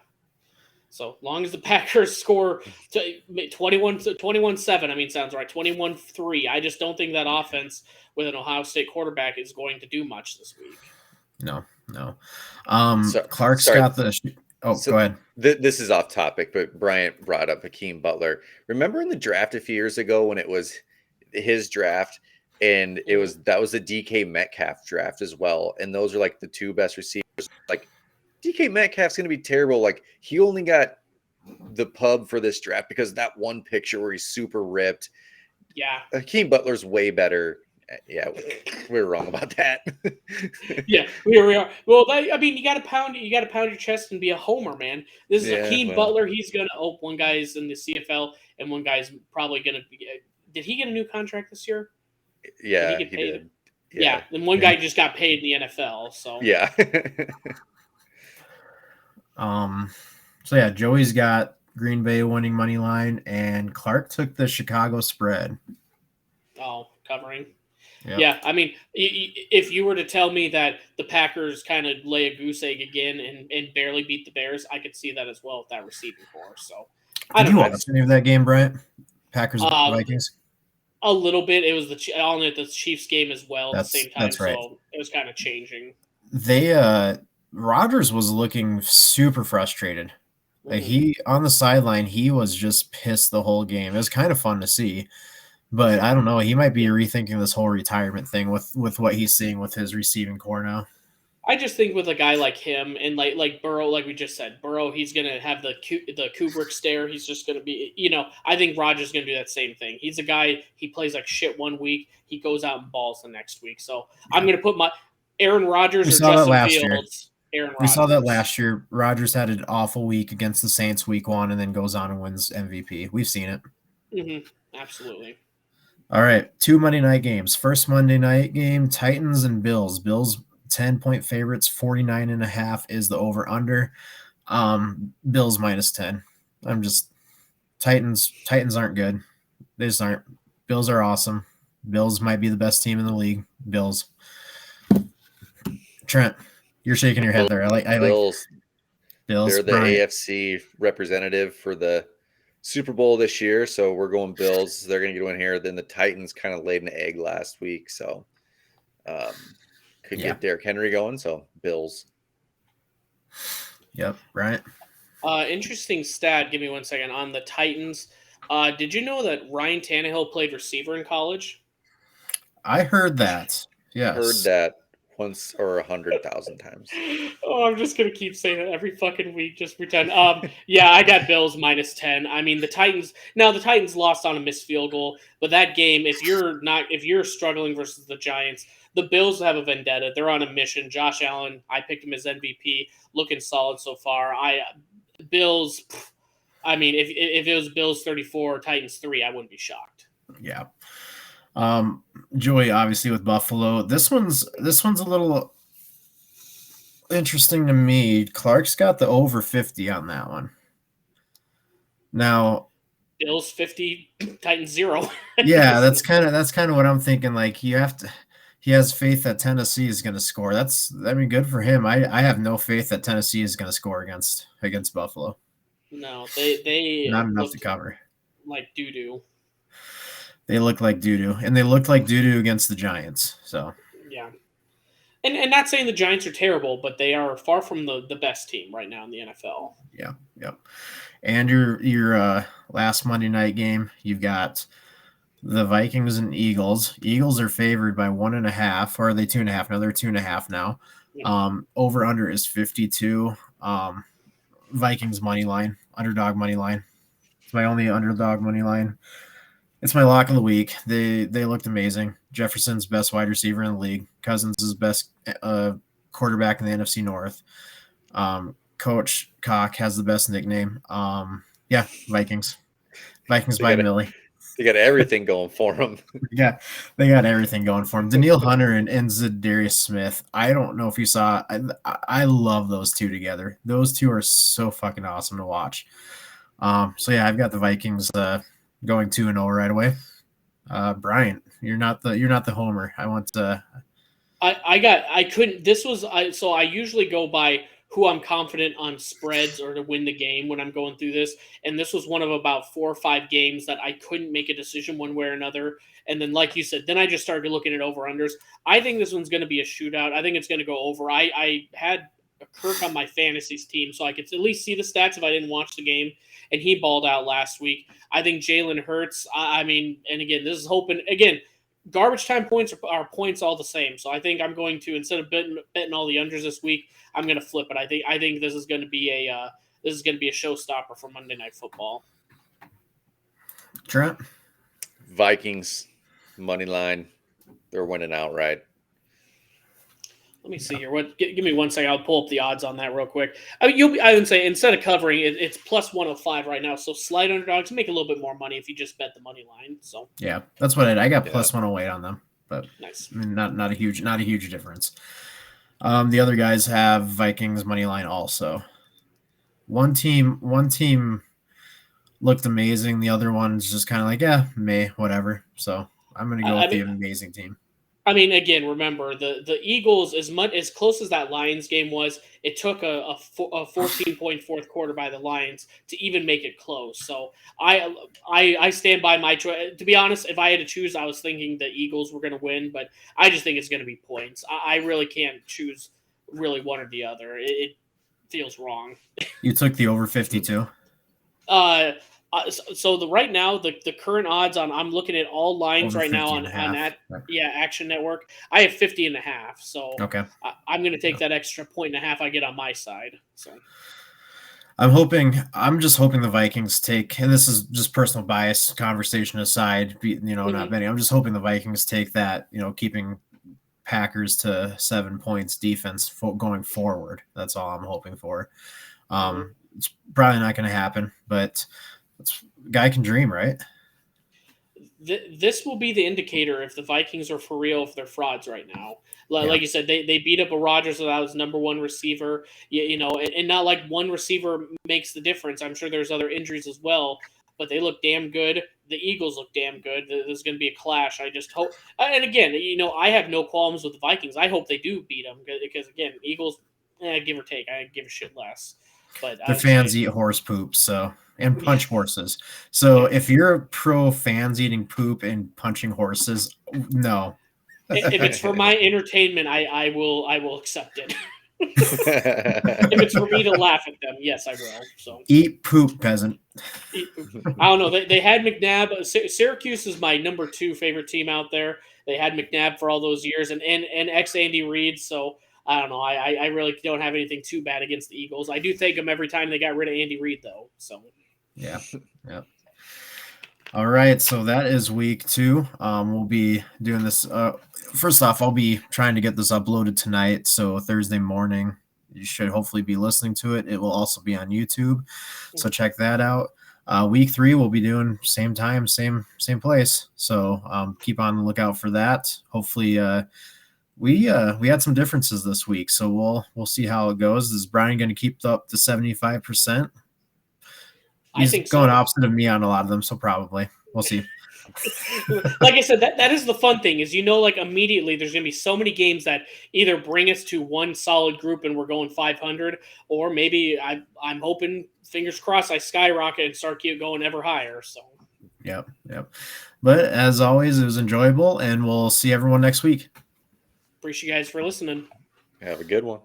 So long as the Packers score 21-7, sounds right, 21-3. I just don't think that offense with an Ohio State quarterback is going to do much this week. No. So, Clark's sorry. got the. So Go ahead. this is off topic, but Bryant brought up Hakeem Butler. Remember in the draft a few years ago when it was his draft, and that was the DK Metcalf draft as well, and those are like the two best receivers. Like DK Metcalf's going to be terrible. Like he only got the pub for this draft because that one picture where he's super ripped. Yeah. Hakeem Butler's way better. Yeah, we were wrong about that. Yeah, we are. Well, I mean, you got to pound your chest and be a homer, man. This is Hakeem Butler. He's gonna. Oh, one guy's in the CFL, and one guy's probably gonna be. Did he get a new contract this year? Yeah, did he get paid? did. Yeah, and one guy just got paid in the NFL. So yeah. So yeah, Joey's got Green Bay winning money line, and Clark took the Chicago spread. Oh, covering. Yep. Yeah, I mean, if you were to tell me that the Packers kind of lay a goose egg again and barely beat the Bears, I could see that as well with that receiving core. So, Did you watch any of that game, Bryant? Packers Vikings? A little bit. It was the Chiefs game as well at the same time. That's right. So it was kind of changing. Rodgers was looking super frustrated. Like he on the sideline, he was just pissed the whole game. It was kind of fun to see. But I don't know. He might be rethinking this whole retirement thing with what he's seeing with his receiving core now. I just think with a guy like him and like Burrow, like we just said, Burrow, he's gonna have the Kubrick stare. He's just gonna be, I think Rodgers gonna do that same thing. He's a guy. He plays like shit one week, he goes out and balls the next week. So I'm gonna put my Aaron Rodgers or Justin Fields. Aaron Rodgers. We saw that last year. Rodgers had an awful week against the Saints week 1, and then goes on and wins MVP. We've seen it. Mm-hmm. Absolutely. All right, 2 Monday night games. First Monday night game, Titans and Bills. Bills 10-point favorites, 49.5 is the over-under. Bills -10. Titans aren't good. They just aren't. Bills are awesome. Bills might be the best team in the league. Bills. Trent, you're shaking your head there. I like Bills. Bills. They're the AFC representative for the Super Bowl this year, so we're going Bills. They're going to get one here. Then the Titans kind of laid an egg last week, so could get Derrick Henry going. So Bills. Yep, right. Interesting stat. Give me 1 second on the Titans. Did you know that Ryan Tannehill played receiver in college? I heard that. Yes, heard that once or 100,000 times. Oh, I'm just gonna keep saying it every fucking week. Just pretend. Yeah, I got Bills -10. I mean, the Titans lost on a missed field goal, but that game, if you're struggling versus the Giants, the Bills have a vendetta. They're on a mission. Josh Allen, I picked him as MVP, looking solid so far. Bills. I mean, if it was Bills 34, Titans 3, I wouldn't be shocked. Yeah. Joey, obviously with Buffalo. This one's a little interesting to me. Clark's got the over 50 on that one. Now, Bills 50, Titans 0. Yeah, that's kind of what I'm thinking. Like he has faith that Tennessee is going to score. Good for him. I have no faith that Tennessee is going to score against Buffalo. No, they not enough to cover. Like doo-doo. They look like doo-doo, and they looked like doo-doo against the Giants. So yeah, and not saying the Giants are terrible, but they are far from the best team right now in the NFL. Yeah, yep. And your last Monday night game, you've got the Vikings and Eagles. Eagles are favored by 1.5, or are they 2.5? No, they're 2.5 now. Yeah. Over under is 52. Vikings money line, underdog money line. It's my only underdog money line. It's my lock of the week. They looked amazing. Jefferson's best wide receiver in the league. Cousins is best quarterback in the NFC North. Coach Cock has the best nickname. Vikings. Vikings by Millie. They got everything going for them. Yeah, they got everything going for them. Daniil Hunter and Zadarius Smith. I don't know if you saw. I love those two together. Those two are so fucking awesome to watch. So yeah, I've got the Vikings going 2-0 right away. Brian, you're not the homer. I want to. I couldn't. This was so I usually go by who I'm confident on spreads or to win the game when I'm going through this. And this was one of about 4 or 5 games that I couldn't make a decision one way or another. And then, like you said, then I just started looking at over-unders. I think this one's going to be a shootout. I think it's going to go over. I had a Kirk on my fantasy team, so I could at least see the stats if I didn't watch the game. And he balled out last week. I think Jalen Hurts, I mean, and again, this is hoping, again, garbage time points are points all the same. So I think I'm going to, instead of betting all the unders this week, I'm going to flip it. I think this is going to be a showstopper for Monday Night Football. Trent? Vikings money line. They're winning outright. Let me see here. Give me 1 second. I'll pull up the odds on that real quick. I would say instead of covering it, it's plus 105 right now. So slight underdogs make a little bit more money if you just bet the money line. So yeah, that's what I got plus 108 on them, but nice. I mean, not a huge difference. The other guys have Vikings money line also. One team looked amazing. The other one's just kind of like whatever. So I'm gonna go with the amazing team. I mean, again, remember the Eagles, as close as that Lions game was, it took a 14-point fourth quarter by the Lions to even make it close. So I stand by my choice. To be honest, if I had to choose, I was thinking the Eagles were going to win, but I just think it's going to be points. I really can't choose really one or the other. It feels wrong. You took the over 52. So right now the current odds on, I'm looking at all lines Over right now on Action Network. I have 50.5. So okay, I'm going to take that extra 1.5 I get on my side. So I'm just hoping the Vikings take, and this is just personal bias conversation aside, not betting. I'm just hoping the Vikings take that, keeping Packers to 7 points defense going forward. That's all I'm hoping for. It's probably not going to happen, but guy can dream, right? This will be the indicator if the Vikings are for real, if they're frauds right now. Like you said, they beat up a Rodgers without his number one receiver, and not like one receiver makes the difference. I'm sure there's other injuries as well, but they look damn good. The Eagles look damn good. There's going to be a clash. I just hope. And again, I have no qualms with the Vikings. I hope they do beat them because again, Eagles, give or take, I give a shit less. But the fans eat horse poop, and punch horses. So if you're pro fans eating poop and punching horses, no. If it's for my entertainment, I will accept it. If it's for me to laugh at them, yes, I will. So eat poop, peasant. Eat poop. I don't know. They had McNabb. Syracuse is my number 2 favorite team out there. They had McNabb for all those years, and ex Andy Reid. So I don't know. I really don't have anything too bad against the Eagles. I do thank them every time they got rid of Andy Reid, though. So yeah. All right, so that is week 2. We'll be doing this. First off, I'll be trying to get this uploaded tonight, so Thursday morning you should hopefully be listening to it. It will also be on YouTube, so check that out. Week 3 we'll be doing same time, same place. So keep on the lookout for that. Hopefully, we had some differences this week, so we'll see how it goes. Is Brian going to keep up to 75%? He's going opposite of me on a lot of them, so probably. We'll see. Like I said, that is the fun thing is, immediately there's going to be so many games that either bring us to one solid group and we're going 500, or maybe I'm hoping, fingers crossed, I skyrocket and start going ever higher. So. Yep. But as always, it was enjoyable, and we'll see everyone next week. Appreciate you guys for listening. Have a good one.